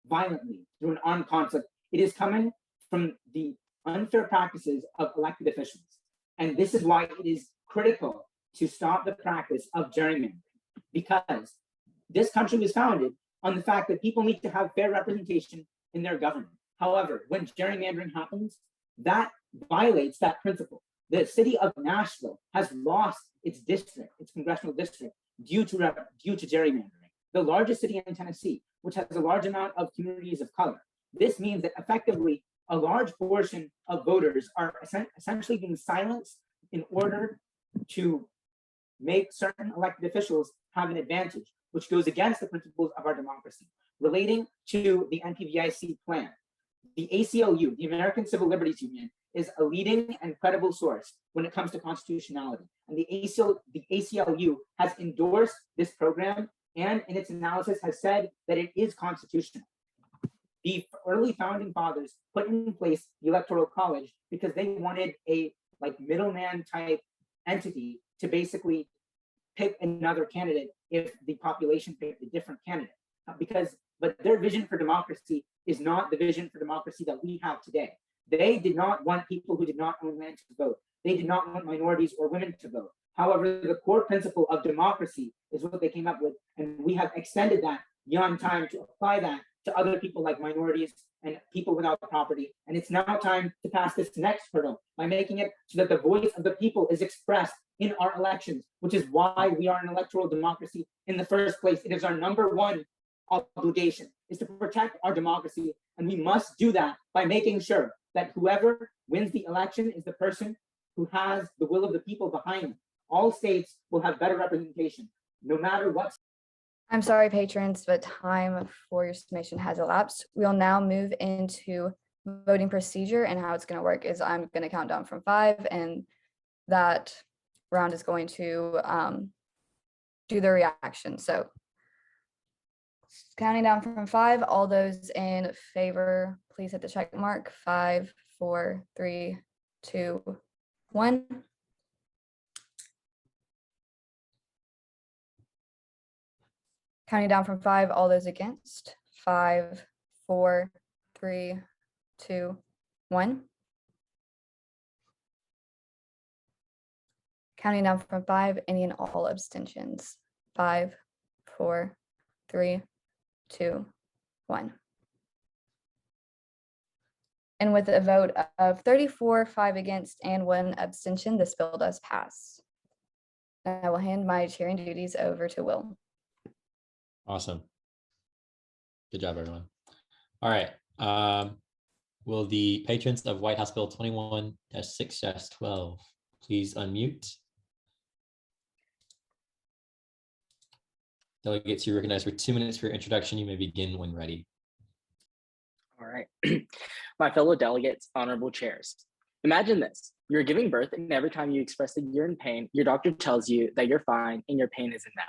violently through an armed conflict. It is coming from the unfair practices of elected officials. And this is why it is critical to stop the practice of gerrymandering, because this country was founded on the fact that people need to have fair representation in their government. However, when gerrymandering happens, that violates that principle. The city of Nashville has lost its district, its congressional district, due to gerrymandering. The largest city in Tennessee, which has a large amount of communities of color. This means that effectively a large portion of voters are essentially being silenced in order to make certain elected officials have an advantage, which goes against the principles of our democracy. Relating to the NPVIC plan, the ACLU, the American Civil Liberties Union, is a leading and credible source when it comes to constitutionality. And the ACLU has endorsed this program and in its analysis has said that it is constitutional. The early founding fathers put in place the Electoral College because they wanted a middleman type entity to basically pick another candidate if the population picked a different candidate. But their vision for democracy is not the vision for democracy that we have today. They did not want people who did not own land to vote. They did not want minorities or women to vote. However, the core principle of democracy is what they came up with, and we have extended that beyond time to apply that to other people like minorities and people without property. And it's now time to pass this next hurdle by making it so that the voice of the people is expressed in our elections, which is why we are an electoral democracy in the first place. It is our number one obligation, is to protect our democracy. And we must do that by making sure that whoever wins the election is the person who has the will of the people behind them. All states will have better representation, no matter what. I'm sorry, patrons, but time for your summation has elapsed. We'll now move into voting procedure, and how it's going to work is I'm going to count down from 5, and that round is going to do the reaction. So counting down from 5, all those in favor, please hit the check mark. 5, 4, 3, 2, 1. Counting down from 5, all those against. 5, 4, 3, 2, 1. Counting down from 5, any and all abstentions. 5, 4, 3, 2, 1. And with a vote of 34, 5 against, and 1 abstention, this bill does pass. I will hand my chairing duties over to Will. Awesome. Good job, everyone. All right. Will the patrons of White House Bill 21-6-12 please unmute? Delegates, you're recognized for 2 minutes for your introduction. You may begin when ready. All right. My fellow delegates, honorable chairs. Imagine this. You're giving birth, and every time you express that you're in pain, your doctor tells you that you're fine and your pain is invalid.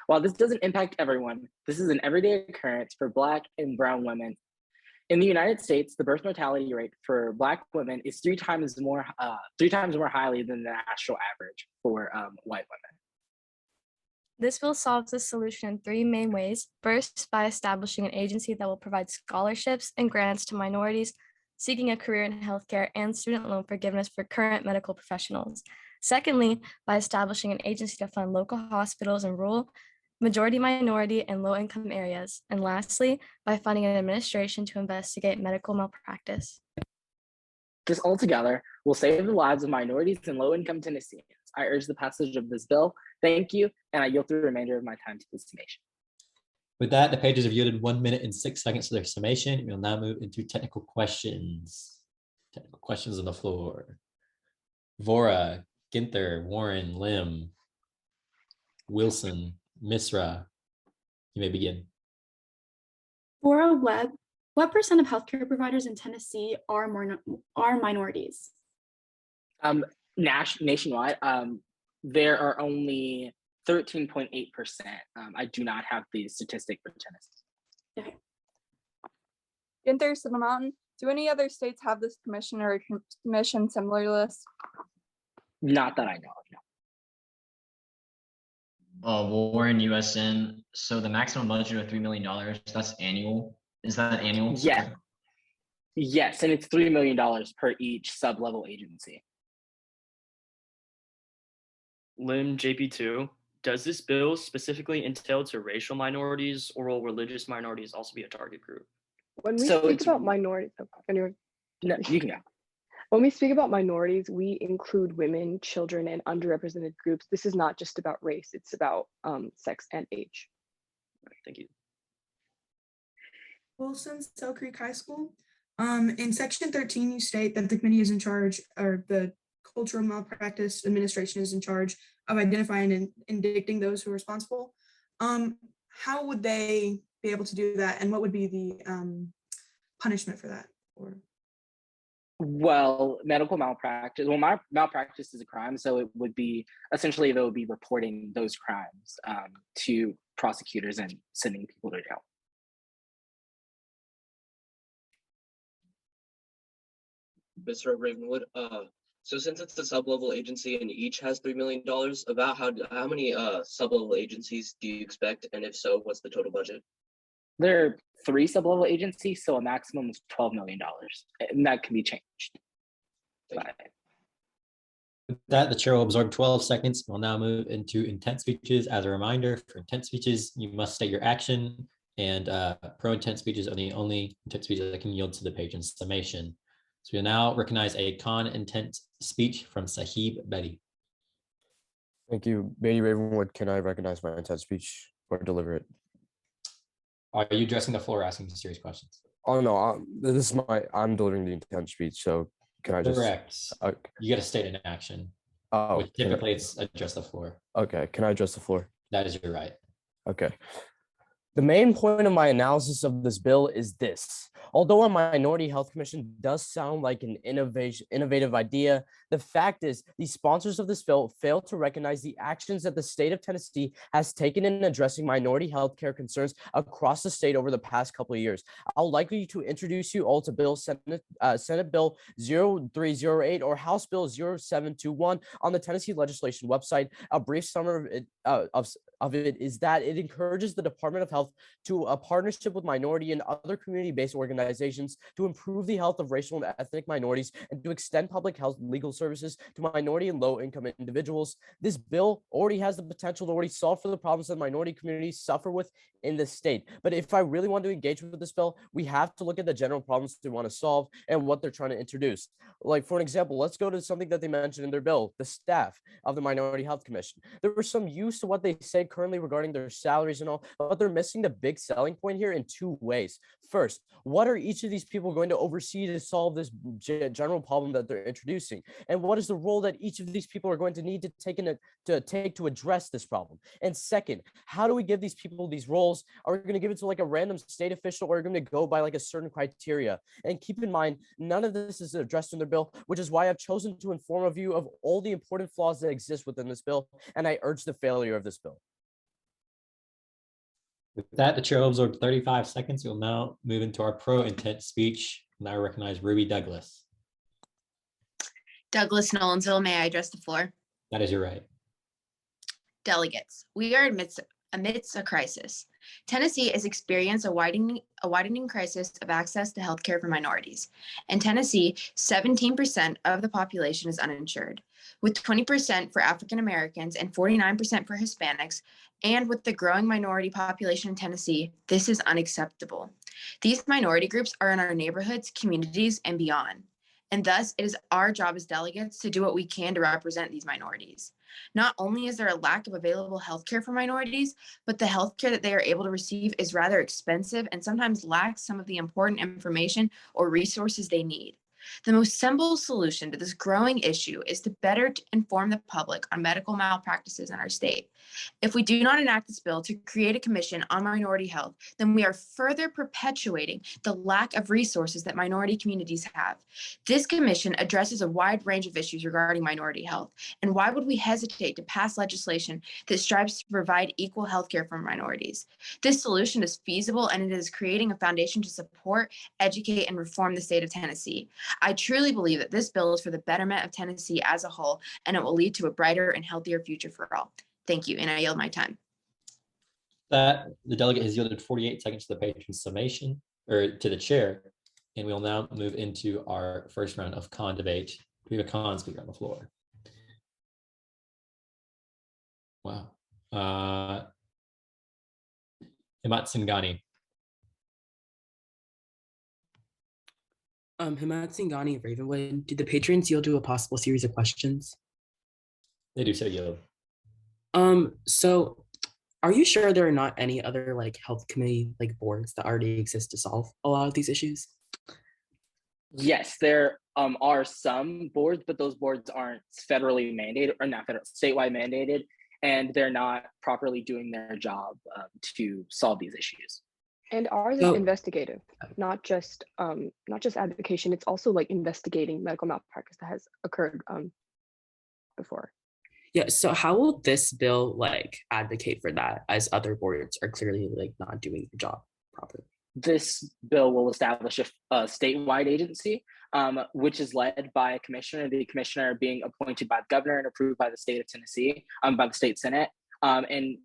While this doesn't impact everyone, this is an everyday occurrence for Black and brown women. In the United States, the birth mortality rate for Black women is three times more highly than the national average for white women. This bill solves this solution in 3 main ways. First, by establishing an agency that will provide scholarships and grants to minorities seeking a career in healthcare and student loan forgiveness for current medical professionals. Secondly, by establishing an agency to fund local hospitals in rural, majority minority, and low-income areas. And lastly, by funding an administration to investigate medical malpractice. This altogether will save the lives of minorities and low-income Tennesseans. I urge the passage of this bill. Thank you, and I yield the remainder of my time to the summation. With that, the pages have yielded 1 minute and 6 seconds to their summation. We'll now move into technical questions. Technical questions on the floor. Vora, Ginther, Warren, Lim, Wilson, Misra, you may begin. Laura Webb, what % of healthcare providers in Tennessee are minorities? Nationwide, there are only 13.8%. I do not have the statistic for Tennessee. Okay. Ginther, Civil Mountain, do any other states have this commission or a commission similar to this? Not that I know of, no. Warren, USN. So the maximum budget of $3 million, that's annual. Is that annual? Yeah. Yes, and it's $3 million per each sub-level agency. Lim, JP2, does this bill specifically entail to racial minorities, or will religious minorities also be a target group? When we speak about minorities, no, you can go. When we speak about minorities, we include women, children, and underrepresented groups. This is not just about race, it's about sex and age. Thank you. Wilson, Sell Creek High School. In section 13, you state that the committee is in charge, or the cultural malpractice administration is in charge of identifying and indicting those who are responsible. How would they be able to do that, and what would be the punishment for that? Well, medical malpractice. Well, malpractice is a crime, so it would be essentially they would be reporting those crimes to prosecutors and sending people to jail. Mr. Ravenwood, so since it's a sub-level agency and each has $3 million, about how many sub-level agencies do you expect? And if so, what's the total budget? There are 3 sub-level agencies, so a maximum of $12 million, and that can be changed. With that, the chair will absorb 12 seconds. We'll now move into intent speeches. As a reminder, for intent speeches, you must state your action, and pro-intent speeches are the only intent speeches that can yield to the patron's summation. So we'll now recognize a con-intent speech from Sahib Betty. Thank you. Betty Ravenwood, can I recognize my intent speech or deliver it? Are you addressing the floor or asking serious questions? Oh, no, I'm delivering the intent speech, so can I just? Correct. You got to state an action. Oh, which typically it's address the floor. Okay, can I address the floor? That is your right. Okay. The main point of my analysis of this bill is this. Although a minority health commission does sound like an innovative idea, the fact is the sponsors of this bill fail to recognize the actions that the state of Tennessee has taken in addressing minority healthcare concerns across the state over the past couple of years. I'll likely to introduce you all to Senate Bill 0308 or House Bill 0721 on the Tennessee legislation website. A brief summary of it is that it encourages the Department of Health to a partnership with minority and other community-based organizations to improve the health of racial and ethnic minorities and to extend public health legal services to minority and low-income individuals. This bill already has the potential to already solve for the problems that minority communities suffer with in the state. But if I really want to engage with this bill, we have to look at the general problems they want to solve and what they're trying to introduce. Like, for an example, let's go to something that they mentioned in their bill, the staff of the Minority Health Commission. There was some use to what they say currently regarding their salaries and all, but they're missing the big selling point here in two ways. First, what are each of these people going to oversee to solve this general problem that they're introducing? And what is the role that each of these people are going to need to take to address this problem? And second, how do we give these people these roles? Are we going to give it to like a random state official, or are we going to go by like a certain criteria? And keep in mind, none of this is addressed in their bill, which is why I've chosen to inform of you of all the important flaws that exist within this bill, and I urge the failure of this bill. With that, the chair will observe 35 seconds. We'll now move into our pro-intent speech. Now I recognize Ruby Douglas. Douglas Nolensville, may I address the floor? That is your right. Delegates, we are amidst a crisis. Tennessee has experienced a widening crisis of access to healthcare for minorities. In Tennessee, 17% of the population is uninsured, with 20% for African Americans and 49% for Hispanics. And with the growing minority population in Tennessee, this is unacceptable. These minority groups are in our neighborhoods, communities, and beyond. And thus, it is our job as delegates to do what we can to represent these minorities. Not only is there a lack of available healthcare for minorities, but the healthcare that they are able to receive is rather expensive and sometimes lacks some of the important information or resources they need. The most simple solution to this growing issue is to better inform the public on medical malpractices in our state. If we do not enact this bill to create a commission on minority health, then we are further perpetuating the lack of resources that minority communities have. This commission addresses a wide range of issues regarding minority health, and why would we hesitate to pass legislation that strives to provide equal health care for minorities? This solution is feasible, and it is creating a foundation to support, educate, and reform the state of Tennessee. I truly believe that this bill is for the betterment of Tennessee as a whole, and it will lead to a brighter and healthier future for all. Thank you, and I yield my time. That the delegate has yielded 48 seconds to the patron's summation, or to the chair, and we'll now move into our first round of con debate. We have a con speaker on the floor. Wow. Himat Singhani. Himat Singhani of Ravenwood. Did the patrons yield to a possible series of questions? They do so yield. So are you sure there are not any other like health committee like boards that already exist to solve a lot of these issues? Yes, there are some boards, but those boards aren't federally mandated, or not federal, statewide mandated, and they're not properly doing their job to solve these issues. And ours is investigative, not just advocation. It's also like investigating medical malpractice that has occurred before. Yeah, so how will this bill like advocate for that, as other boards are clearly like not doing the job properly? This bill will establish a statewide agency, which is led by a commissioner, the commissioner being appointed by the governor and approved by the state of Tennessee, by the state Senate. And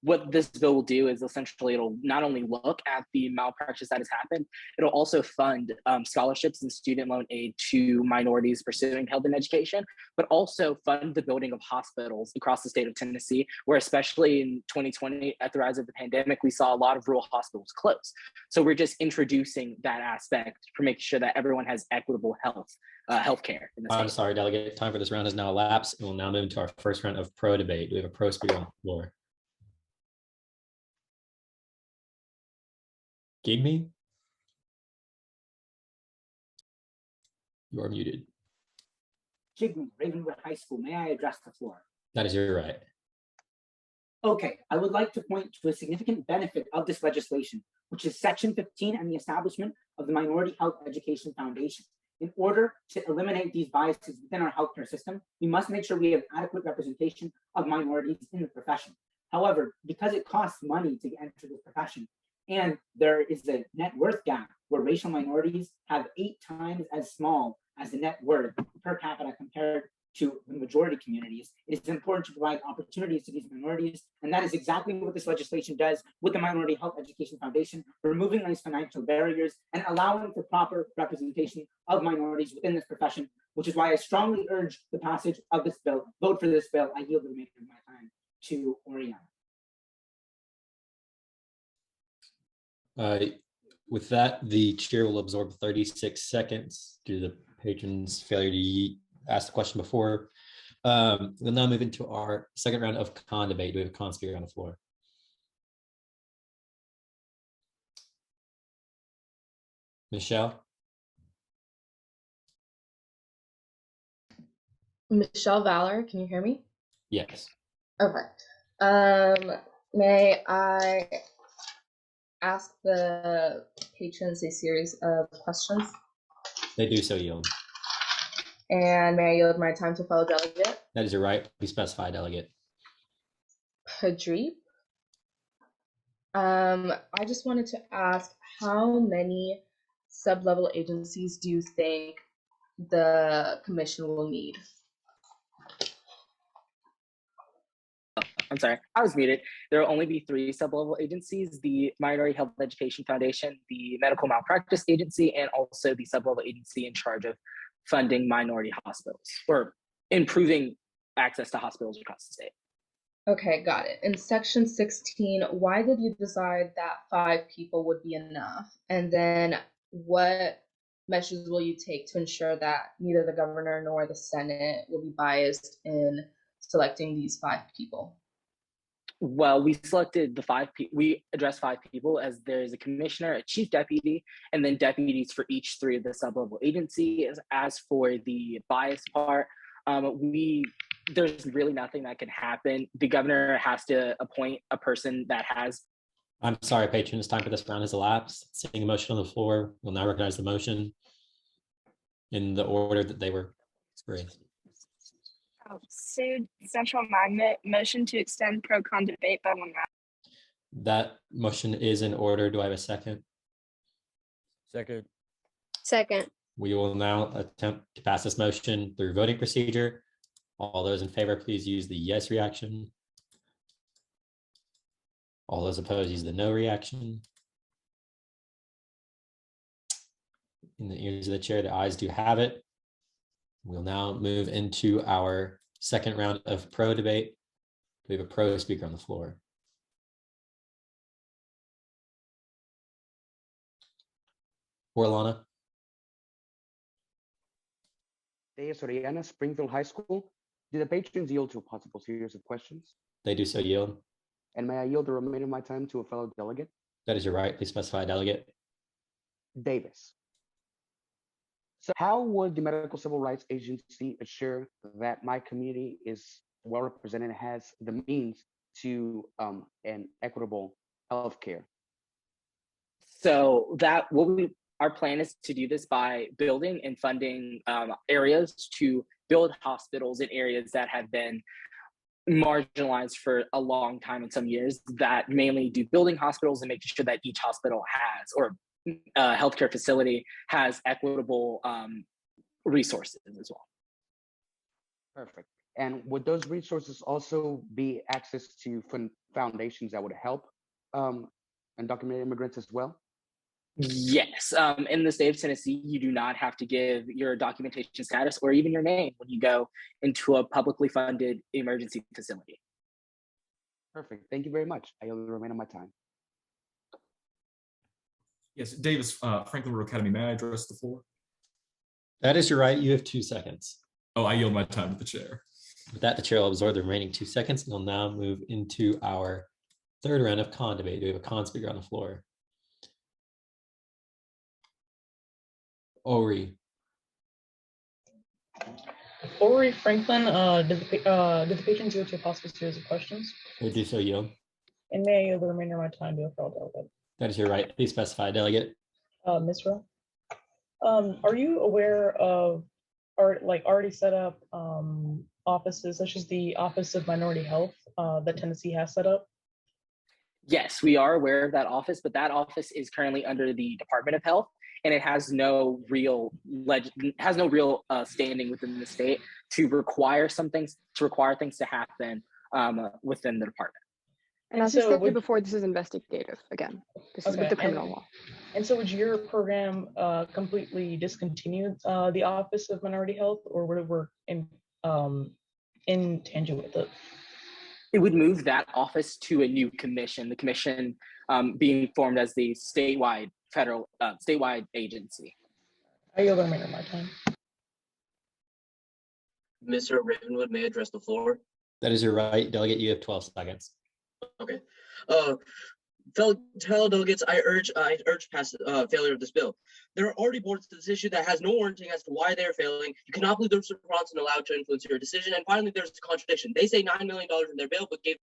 what this bill will do is essentially it'll not only look at the malpractice that has happened, it'll also fund scholarships and student loan aid to minorities pursuing health and education, but also fund the building of hospitals across the state of Tennessee, where especially in 2020, at the rise of the pandemic, we saw a lot of rural hospitals close. So we're just introducing that aspect for making sure that everyone has equitable healthcare. I'm sorry, delegate. Time for this round has now elapsed. And we'll now move into our first round of pro debate. We have a pro speaker on the floor. Gigme? You are muted. Jigme, Ravenwood High School, may I address the floor? That is your right. Okay, I would like to point to a significant benefit of this legislation, which is Section 15 and the establishment of the Minority Health Education Foundation. In order to eliminate these biases within our healthcare system, we must make sure we have adequate representation of minorities in the profession. However, because it costs money to enter this profession, and there is a net worth gap where racial minorities have 8 times as small as the net worth per capita compared to the majority communities, it is important to provide opportunities to these minorities. And that is exactly what this legislation does with the Minority Health Education Foundation, removing these financial barriers and allowing for proper representation of minorities within this profession, which is why I strongly urge the passage of this bill. Vote for this bill. I yield the remainder of my time to Oriana. With that, the chair will absorb 36 seconds due to the patron's failure to ask the question before. We'll now move into our second round of con debate. We have a con speaker on the floor. Michelle? Michelle Valor, can you hear me? Yes. Okay. May I ask the patrons a series of questions? They do so, yield. And may I yield my time to fellow delegate? That is your right. Please specify, delegate. Padreep. I just wanted to ask, how many sub-level agencies do you think the commission will need? I'm sorry, I was muted. There will only be 3 sub-level agencies: the Minority Health Education Foundation, the Medical Malpractice Agency, and also the sub-level agency in charge of funding minority hospitals or improving access to hospitals across the state. Okay, got it. In section 16, why did you decide that 5 people would be enough? And then what measures will you take to ensure that neither the governor nor the Senate will be biased in selecting these 5 people? Well, we selected the 5 people. We addressed 5 people, as there's a commissioner, a chief deputy, and then deputies for each 3 of the sub-level agencies. As for the bias part, there's really nothing that can happen. The governor has to appoint a person that has. I'm sorry, patrons, time for this round has elapsed. Seeing a motion on the floor, we'll now recognize the motion in the order that they were expressed. Sued Central Magnet, motion to extend pro-con debate by 1 round. That motion is in order. Do I have a second? Second. Second. We will now attempt to pass this motion through voting procedure. All those in favor, please use the yes reaction. All those opposed, use the no reaction. In the ears of the chair, the ayes do have it. We'll now move into our second round of pro debate. We have a pro speaker on the floor. Orlana. Deus Oriana, Springfield High School. Do the patrons yield to a possible series of questions? They do so, yield. And may I yield the remainder of my time to a fellow delegate? That is your right. Please specify, delegate. Davis. So how would the Medical Civil Rights Agency assure that my community is well represented and has the means to an equitable healthcare? So our plan is to do this by building and funding areas to build hospitals in areas that have been marginalized for a long time, in some years, that mainly do building hospitals and making sure that each hospital has, or healthcare facility has, equitable resources as well. Perfect. And would those resources also be access to foundations that would help undocumented immigrants as well? Yes. In the state of Tennessee, you do not have to give your documentation status or even your name when you go into a publicly funded emergency facility. Perfect. Thank you very much. I yield the remainder of my time. Yes, Davis, Franklin Road Academy, may I address the floor? That is your right. You have 2 seconds. Oh, I yield my time to the chair. With that, the chair will absorb the remaining 2 seconds. We'll now move into our third round of con debate. We have a con speaker on the floor. Ori. Ori Franklin, did the patrons yield to a possible series of questions? They do so, yield. And may I yield the remainder of my time to a fellow delegate? That is your right. Please specify, delegate. Ms. Rowe, are you aware of already set up offices such as the Office of Minority Health that Tennessee has set up? Yes, we are aware of that office, but that office is currently under the Department of Health, and it has no real standing within the state. to require things to happen within the department. And as I stated before, this is investigative again. This is with the criminal law. And so would your program completely discontinue the Office of Minority Health, or would it work in tangent with it? It would move that office to a new commission, the commission being formed as the statewide agency. I yield the remainder of my time. Mr. Ravenwood may address the floor. That is your right. Delegate, you have 12 seconds. Okay. Fellow delegates, I urge failure of this bill. There are already boards to this issue that has no warranting as to why they're failing. You cannot believe their response and allowed to influence your decision. And finally, there's a contradiction. They say $9 million in their bill, but gave.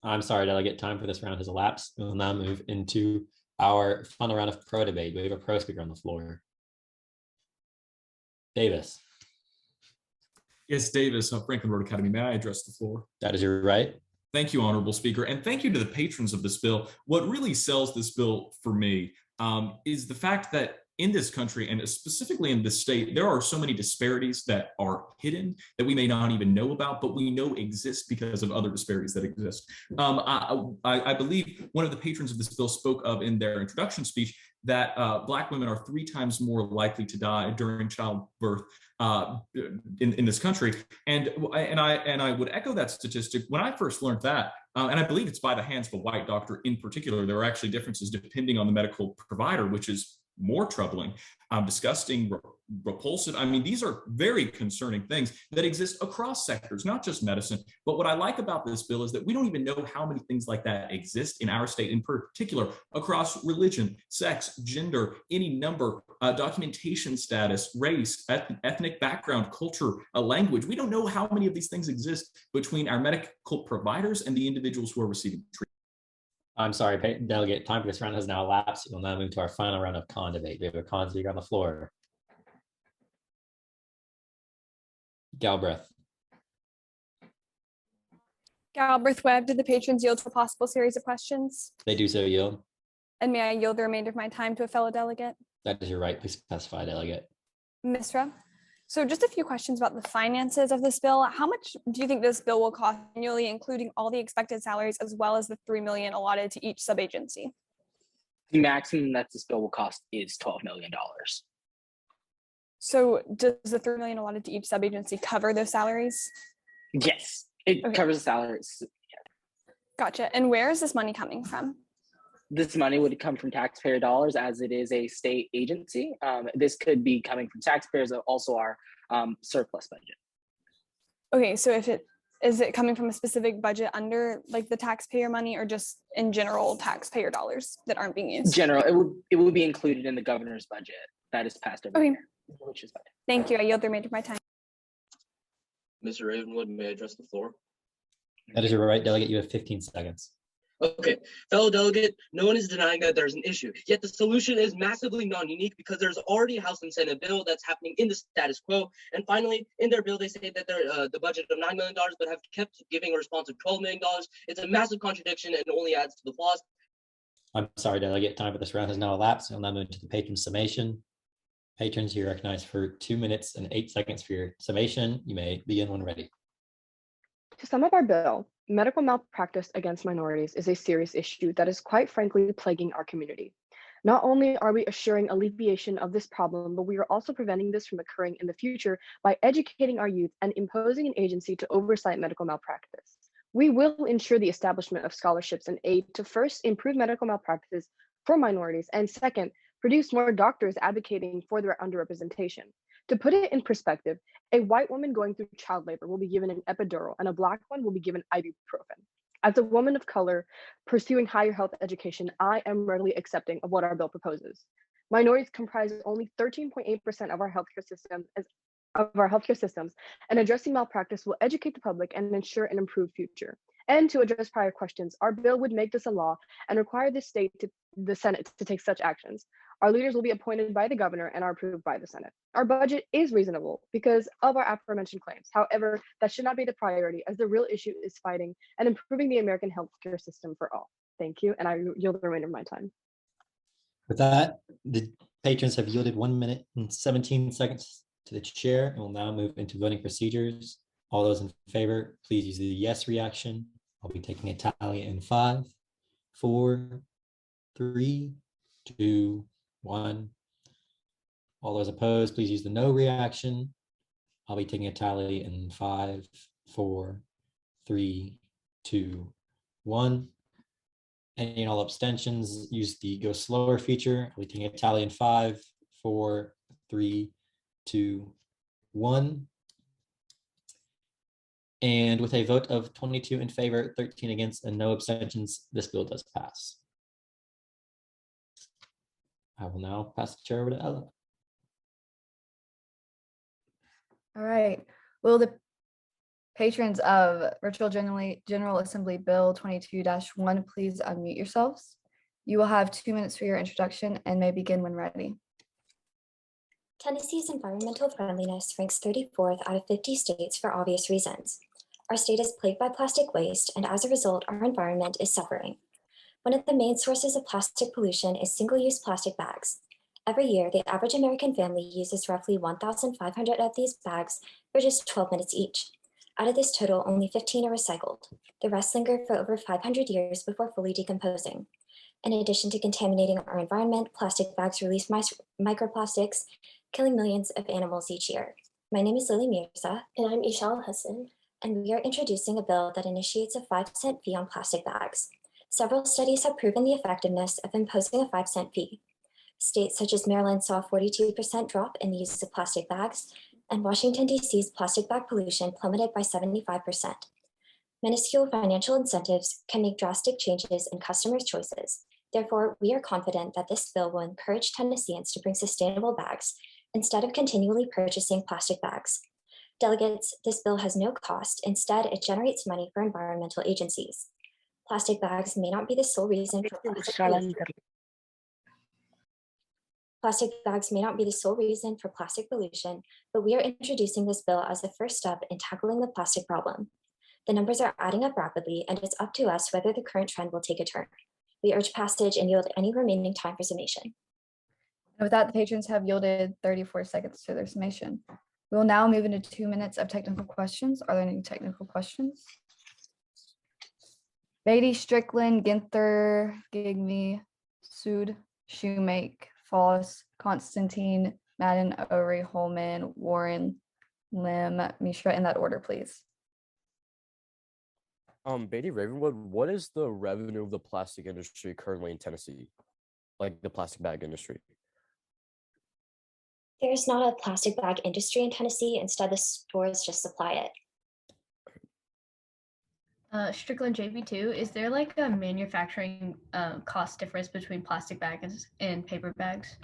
I'm sorry, Delegate. Time for this round has elapsed. We will now move into our final round of pro debate. We have a pro speaker on the floor. Davis. Yes, Davis of Franklin Road Academy. May I address the floor? That is your right. Thank you, Honorable Speaker, and thank you to the patrons of this bill. What really sells this bill for me is the fact that in this country, and specifically in this state, there are so many disparities that are hidden that we may not even know about, but we know exist because of other disparities that exist. I believe one of the patrons of this bill spoke of in their introduction speech that Black women are 3 times more likely to die during childbirth in this country, and I would echo that statistic. When I first learned that, and I believe it's by the hands of a white doctor in particular, there are actually differences depending on the medical provider, which is more troubling, disgusting, repulsive. I mean, these are very concerning things that exist across sectors, not just medicine. But what I like about this bill is that we don't even know how many things like that exist in our state, in particular, across religion, sex, gender, any number, documentation status, race, ethnic background, culture, language. We don't know how many of these things exist between our medical providers and the individuals who are receiving treatment. I'm sorry, Delegate. Time for this round has now elapsed. We'll now move to our final round of con debate. We have a con speaker on the floor. Galbraith. Galbraith Webb, did the patrons yield to a possible series of questions? They do so, yield. And may I yield the remainder of my time to a fellow delegate? That is your right. Please specify, Delegate. Misra. So just a few questions about the finances of this bill. How much do you think this bill will cost annually, including all the expected salaries, as well as the $3 million allotted to each subagency? The maximum that this bill will cost is $12 million. So does the $3 million allotted to each subagency cover those salaries? Yes, it covers the salaries. Gotcha. And where is this money coming from? This money would come from taxpayer dollars, as it is a state agency. This could be coming from taxpayers, also our surplus budget. Okay, so is it coming from a specific budget under like the taxpayer money, or just in general taxpayer dollars that aren't being used? General, it would be included in the governor's budget that is passed every year, which is fine. Thank you. I yield the remainder of my time. Mr. Ravenwood may address the floor. That is your right, Delegate. You have 15 seconds. Okay, fellow delegate, no one is denying that there's an issue, yet the solution is massively non-unique because there's already a House and Senate bill that's happening in the status quo. And finally, in their bill, they say that they're the budget of $9 million, but have kept giving a response of $12 million. It's a massive contradiction and only adds to the flaws. I'm sorry, Delegate. Time for this round has now elapsed. We'll now move to the patron summation. Patrons, you're recognized for 2 minutes and 8 seconds for your summation. You may begin when ready. To sum up our bill, medical malpractice against minorities is a serious issue that is quite frankly plaguing our community. Not only are we assuring alleviation of this problem, but we are also preventing this from occurring in the future by educating our youth and imposing an agency to oversight medical malpractice. We will ensure the establishment of scholarships and aid to first improve medical malpractice for minorities, and second, produce more doctors advocating for their underrepresentation. To put it in perspective, a white woman going through child labor will be given an epidural and a Black one will be given ibuprofen. As a woman of color pursuing higher health education, I am readily accepting of what our bill proposes. Minorities comprise only 13.8% of our healthcare systems, and addressing malpractice will educate the public and ensure an improved future. And to address prior questions, our bill would make this a law and require the Senate to take such actions. Our leaders will be appointed by the governor and are approved by the Senate. Our budget is reasonable because of our aforementioned claims. However, that should not be the priority, as the real issue is fighting and improving the American healthcare system for all. Thank you, and I yield the remainder of my time. With that, the patrons have yielded 1 minute and 17 seconds to the chair, and we'll now move into voting procedures. All those in favor, please use the yes reaction. I'll be taking a tally in 5, 4, 3, 2, 1. All those opposed, please use the no reaction. I'll be taking a tally in 5, 4, 3, 2, 1. Any and all abstentions, use the go slower feature. I'll be taking a tally in 5, 4, 3, 2, 1. And with a vote of 22 in favor, 13 against, and no abstentions, this bill does pass. I will now pass the chair over to Ella. All right. Will the patrons of Virtual General Assembly Bill 22-1 please unmute yourselves? You will have 2 minutes for your introduction and may begin when ready. Tennessee's environmental friendliness ranks 34th out of 50 states for obvious reasons. Our state is plagued by plastic waste, and as a result, our environment is suffering. One of the main sources of plastic pollution is single-use plastic bags. Every year, the average American family uses roughly 1,500 of these bags for just 12 minutes each. Out of this total, only 15 are recycled. The rest linger for over 500 years before fully decomposing. In addition to contaminating our environment, plastic bags release microplastics, killing millions of animals each year. My name is Lily Mirza. And I'm Ishal Hassan. And we are introducing a bill that initiates a 5-cent fee on plastic bags. Several studies have proven the effectiveness of imposing a 5-cent fee. States such as Maryland saw a 42% drop in the use of plastic bags, and Washington, D.C.'s plastic bag pollution plummeted by 75%. Minuscule financial incentives can make drastic changes in customers' choices. Therefore, we are confident that this bill will encourage Tennesseans to bring sustainable bags instead of continually purchasing plastic bags. Delegates, this bill has no cost. Instead, it generates money for environmental agencies. Plastic bags may not be the sole reason for plastic pollution, but we are introducing this bill as a first step in tackling the plastic problem. The numbers are adding up rapidly, and it's up to us whether the current trend will take a turn. We urge passage and yield any remaining time for summation. With that, the patrons have yielded 34 seconds to their summation. We will now move into 2 minutes of technical questions. Are there any technical questions? Beatty, Strickland, Ginther, Gigme, Sood, Shoemake, Foss, Constantine, Madden, Ory, Holman, Warren, Lim, Mishra, in that order, please. Beatty Ravenwood, what is the revenue of the plastic industry currently in Tennessee? Like the plastic bag industry? There's not a plastic bag industry in Tennessee. Instead, the stores just supply it. Strickland JP2, is there like a manufacturing cost difference between plastic bags and paper bags?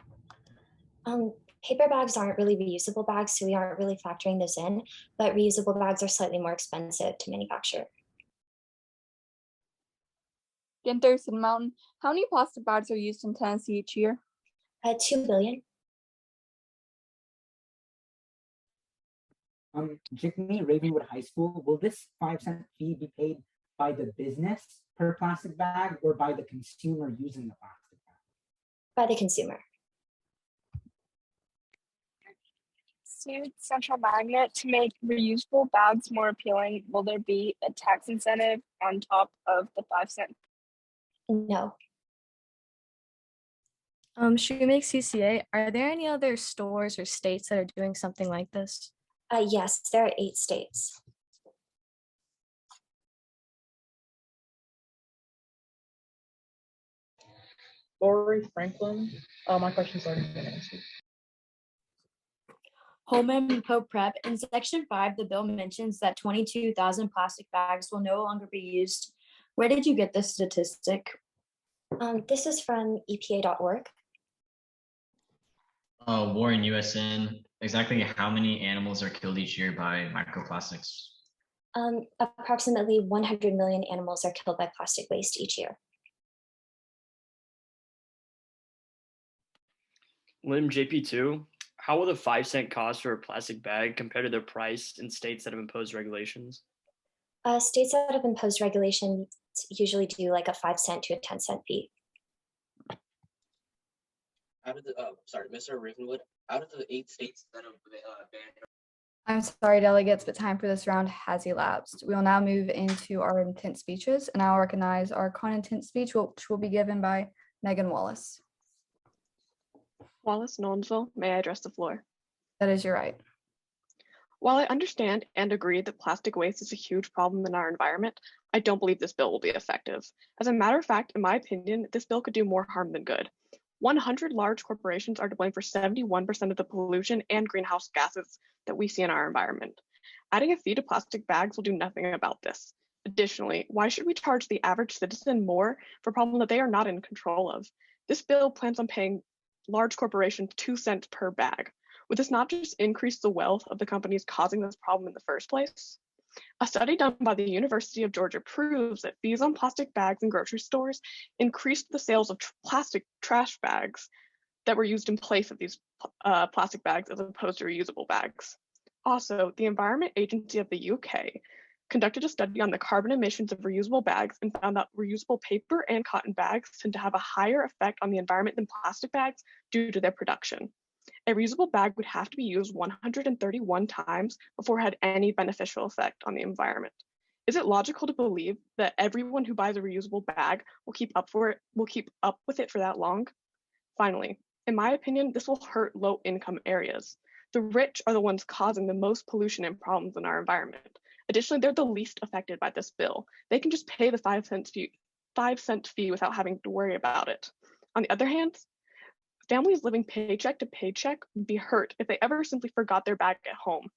Paper bags aren't really reusable bags, so we aren't really factoring those in, but reusable bags are slightly more expensive to manufacture. Ginther, Sin Mountain, how many plastic bags are used in Tennessee each year? 2 billion. Jigme, Ravenwood High School, will this 5-cent fee be paid by the business per plastic bag or by the consumer using the plastic bag? By the consumer. Central Magnet, to make reusable bags more appealing, will there be a tax incentive on top of the 5-cent? No. Shoemake CCA, are there any other stores or states that are doing something like this? Yes, there are 8 states. Lori Franklin, my question's already been answered. Holman Pope Prep, in section 5, the bill mentions that 22,000 plastic bags will no longer be used. Where did you get this statistic? This is from EPA.org. Warren, USN, exactly how many animals are killed each year by microplastics? Approximately 100 million animals are killed by plastic waste each year. Lim JP2, how will the 5-cent cost for a plastic bag compare to the price in states that have imposed regulations? States that have imposed regulations usually do like a 5-cent to a 10-cent fee. out of the Mr. Ravenwood, out of the 8 states that have banned. I'm sorry, delegates, but time for this round has elapsed. We will now move into our intent speeches, and I'll recognize our intent speech, which will be given by Megan Wallace. Wallace Nolensville, may I address the floor? That is your right. While I understand and agree that plastic waste is a huge problem in our environment, I don't believe this bill will be effective. As a matter of fact, in my opinion, this bill could do more harm than good. 100 large corporations are to blame for 71% of the pollution and greenhouse gases that we see in our environment. Adding a fee to plastic bags will do nothing about this. Additionally, why should we charge the average citizen more for a problem that they are not in control of? This bill plans on paying large corporations 2 cents per bag. Would this not just increase the wealth of the companies causing this problem in the first place? A study done by the University of Georgia proves that fees on plastic bags in grocery stores increased the sales of plastic trash bags that were used in place of these plastic bags as opposed to reusable bags. Also, the Environment Agency of the UK conducted a study on the carbon emissions of reusable bags and found that reusable paper and cotton bags tend to have a higher effect on the environment than plastic bags due to their production. A reusable bag would have to be used 131 times before it had any beneficial effect on the environment. Is it logical to believe that everyone who buys a reusable bag will keep up with it for that long? Finally, in my opinion, this will hurt low-income areas. The rich are the ones causing the most pollution and problems in our environment. Additionally, they're the least affected by this bill. They can just pay the 5-cent fee without having to worry about it. On the other hand, families living paycheck to paycheck would be hurt if they ever simply forgot their bag at home.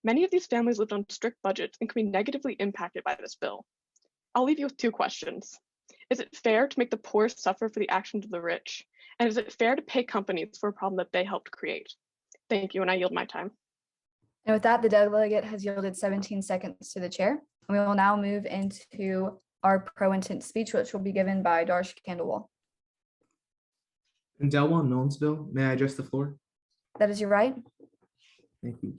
Many of these families lived on strict budgets and can be negatively impacted by this bill. I'll leave you with 2 questions. Is it fair to make the poor suffer for the actions of the rich? And is it fair to pay companies for a problem that they helped create? Thank you, and I yield my time. And with that, the delegate has yielded 17 seconds to the chair. We will now move into our pro-intent speech, which will be given by Darsh Kandawal. In Delwan, Nolensville, may I address the floor? That is your right. Thank you.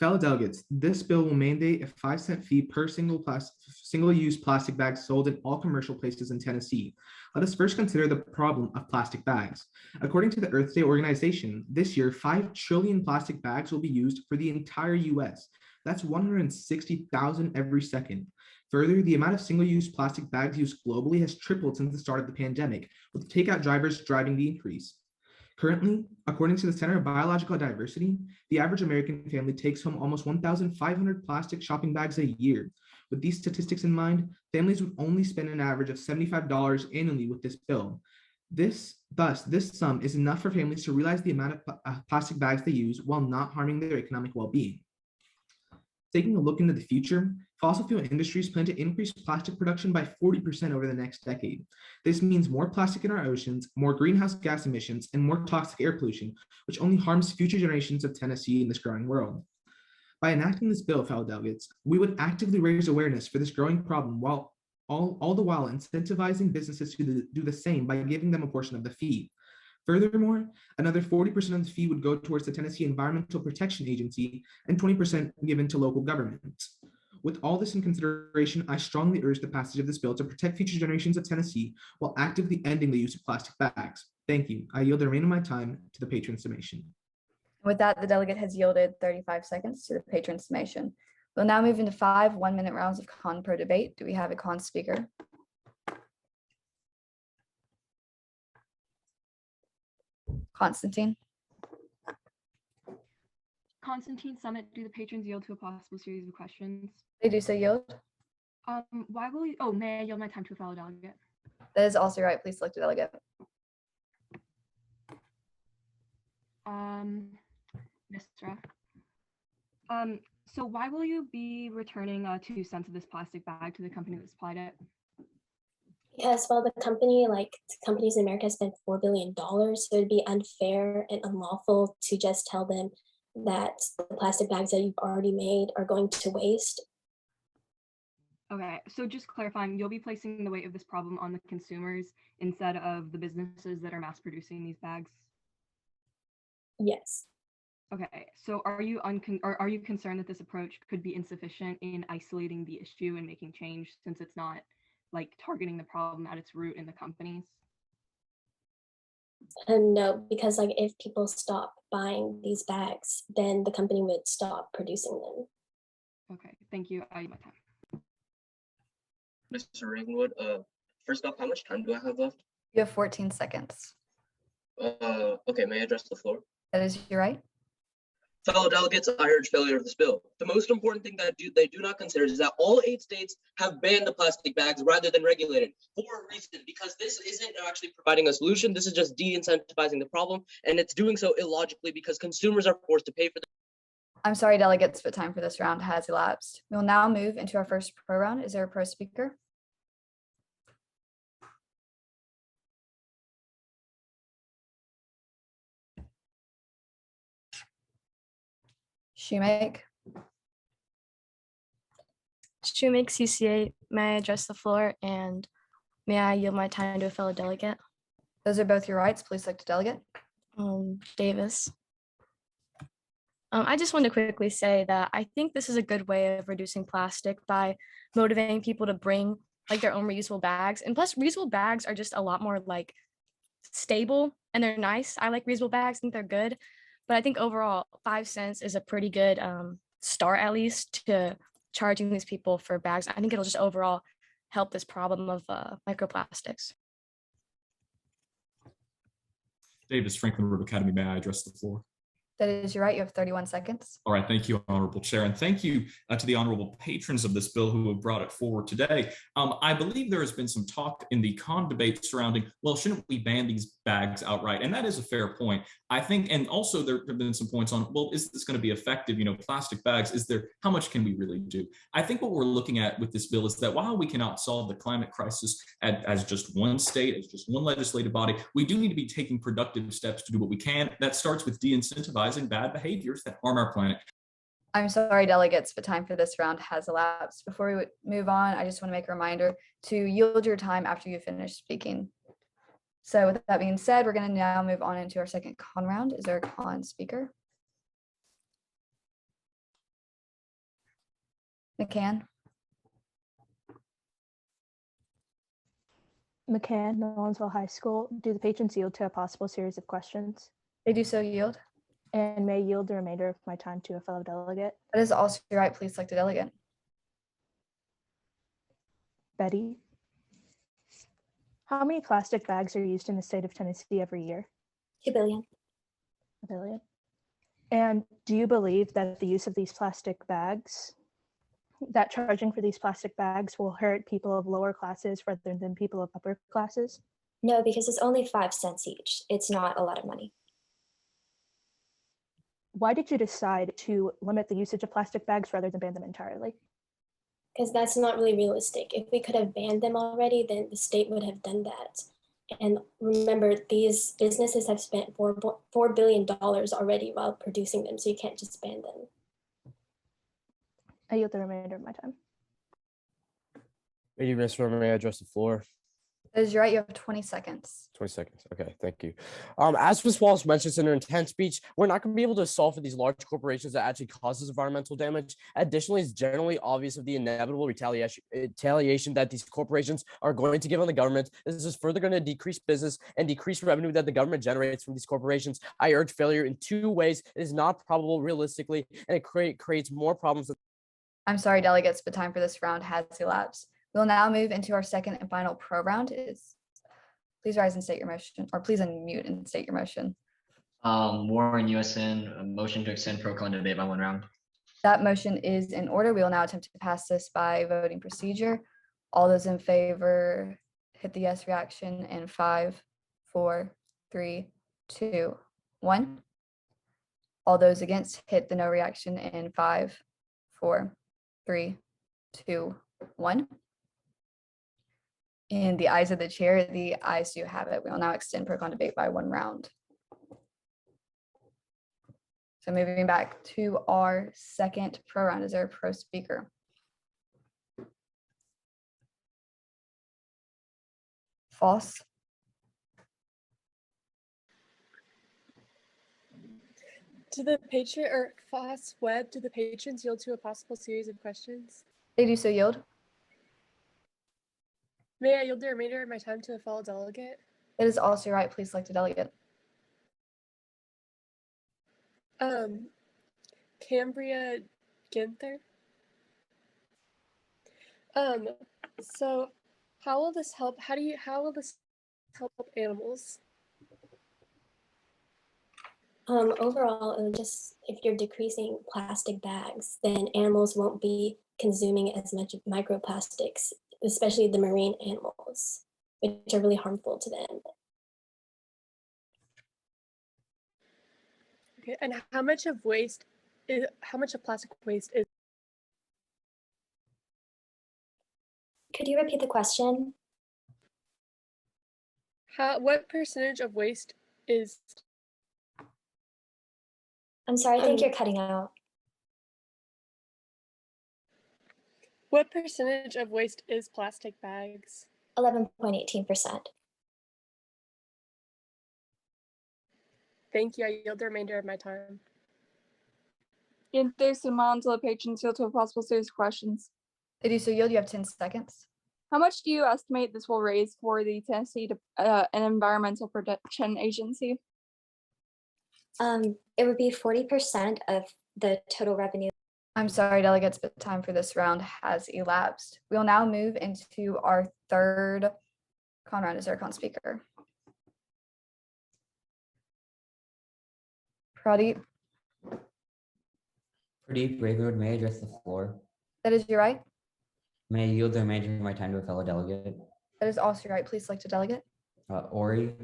Fellow delegates, this bill will mandate a 5-cent fee per single-use plastic bag sold in all commercial places in Tennessee. Let us first consider the problem of plastic bags. According to the Earth Day organization, this year, 5 trillion plastic bags will be used for the entire US. That's 160,000 every second. Further, the amount of single-use plastic bags used globally has tripled since the start of the pandemic, with takeout drivers driving the increase. Currently, according to the Center of Biological Diversity, the average American family takes home almost 1,500 plastic shopping bags a year. With these statistics in mind, families would only spend an average of $75 annually with this bill. This sum is enough for families to realize the amount of plastic bags they use while not harming their economic well-being. Taking a look into the future, fossil fuel industries plan to increase plastic production by 40% over the next decade. This means more plastic in our oceans, more greenhouse gas emissions, and more toxic air pollution, which only harms future generations of Tennessee in this growing world. By enacting this bill, fellow delegates, we would actively raise awareness for this growing problem while all the while incentivizing businesses to do the same by giving them a portion of the fee. Furthermore, another 40% of the fee would go towards the Tennessee Environmental Protection Agency and 20% given to local governments. With all this in consideration, I strongly urge the passage of this bill to protect future generations of Tennessee while actively ending the use of plastic bags. Thank you. I yield the remainder of my time to the patron summation. With that, the delegate has yielded 35 seconds to the patron summation. We'll now move into 5 one-minute rounds of con-pro debate. Do we have a con speaker? Constantine. Constantine Summit, do the patrons yield to a possible series of questions? They do so yield. Why will you, oh, may I yield my time to a fellow delegate? That is also right. Please select a delegate. Mistra. So why will you be returning 2 cents of this plastic bag to the company that supplied it? Because, well, the companies in America spent $4 billion, so it'd be unfair and unlawful to just tell them that the plastic bags that you've already made are going to waste. Okay, so just clarifying, you'll be placing the weight of this problem on the consumers instead of the businesses that are mass producing these bags? Yes. Okay, so are you concerned that this approach could be insufficient in isolating the issue and making change, since it's not like targeting the problem at its root in the companies? No, because like if people stop buying these bags, then the company would stop producing them. Okay, thank you. I my time. Mr. Ravenwood, first off, how much time do I have left? You have 14 seconds. Okay, may I address the floor? That is your right. Fellow delegates, I urge failure of this bill. The most important thing that they do not consider is that all 8 states have banned the plastic bags rather than regulated for a reason, because this isn't actually providing a solution. This is just de-incentivizing the problem, and it's doing so illogically because consumers are forced to pay for the. I'm sorry, delegates, but time for this round has elapsed. We will now move into our first pro round. Is there a pro speaker? Shoemake. Shoemake CCA, may I address the floor and may I yield my time to a fellow delegate? Those are both your rights. Please select a delegate. Davis. I just want to quickly say that I think this is a good way of reducing plastic by motivating people to bring like their own reusable bags. And plus reusable bags are just a lot more like stable and they're nice. I like reusable bags, I think they're good. But I think overall 5 cents is a pretty good start, at least, to charging these people for bags. I think it'll just overall help this problem of microplastics. Davis, Franklin Road Academy, may I address the floor? That is your right. You have 31 seconds. All right, thank you, Honorable Chair, and thank you to the honorable patrons of this bill who have brought it forward today. I believe there has been some talk in the con debate surrounding, well, shouldn't we ban these bags outright? And that is a fair point. I think, and also there have been some points on, well, is this going to be effective? You know, plastic bags, how much can we really do? I think what we're looking at with this bill is that while we cannot solve the climate crisis as just one state, as just one legislative body, we do need to be taking productive steps to do what we can. That starts with de-incentivizing bad behaviors that harm our planet. I'm sorry, delegates, but time for this round has elapsed. Before we move on, I just want to make a reminder to yield your time after you finish speaking. So with that being said, we're going to now move on into our second con round. Is there a con speaker? McCann. McCann, Nolensville High School. Do the patrons yield to a possible series of questions? They do so yield. And may yield the remainder of my time to a fellow delegate. That is also your right. Please select a delegate. Betty. How many plastic bags are used in the state of Tennessee every year? 2 billion. 1 billion. And do you believe that the use of these plastic bags, that charging for these plastic bags will hurt people of lower classes rather than people of upper classes? No, because it's only 5 cents each. It's not a lot of money. Why did you decide to limit the usage of plastic bags rather than ban them entirely? Because that's not really realistic. If we could have banned them already, then the state would have done that. And remember, these businesses have spent $4 billion already while producing them, so you can't just ban them. I yield the remainder of my time. Lady Minister, may I address the floor? That is right. You have 20 seconds. 20 seconds. Okay, thank you. As Ms. Wallace mentions in her intent speech, we're not going to be able to solve for these large corporations that actually causes environmental damage. Additionally, it's generally obvious of the inevitable retaliation that these corporations are going to give on the government. This is further going to decrease business and decrease revenue that the government generates from these corporations. I urge failure in 2 ways. It is not probable realistically, and it creates more problems. I'm sorry, delegates, but time for this round has elapsed. We'll now move into our second and final pro round. Please rise and state your motion, or please unmute and state your motion. Warren USN, a motion to extend pro con debate by 1 round. That motion is in order. We will now attempt to pass this by voting procedure. All those in favor, hit the yes reaction in 5, 4, 3, 2, 1. All those against, hit the no reaction in 5, 4, 3, 2, 1. In the eyes of the chair, the ayes do have it. We will now extend pro con debate by 1 round. So moving back to our second pro round, is there a pro speaker? Foss. Do the patron or Foss Webb, do the patrons yield to a possible series of questions? They do so yield. May I yield the remainder of my time to a fellow delegate? It is also right. Please select a delegate. Cambria Ginther. So how will this help? How will this help animals? Overall, it would just, if you're decreasing plastic bags, then animals won't be consuming as much microplastics, especially the marine animals, which are really harmful to them. Okay, and how much of plastic waste is? Could you repeat the question? What percentage of waste is? I'm sorry, I think you're cutting out. What percentage of waste is plastic bags? 11.18%. Thank you. I yield the remainder of my time. If there's a amount of patrons yield to a possible series of questions. They do so yield. You have 10 seconds. How much do you estimate this will raise for the Tennessee an Environmental Protection Agency? It would be 40% of the total revenue. I'm sorry, delegates, but time for this round has elapsed. We will now move into our third con round. Is there a con speaker? Pradeep. Pradeep Ravenwood, may I address the floor? That is your right. May I yield the remainder of my time to a fellow delegate? That is also your right. Please select a delegate. Ori.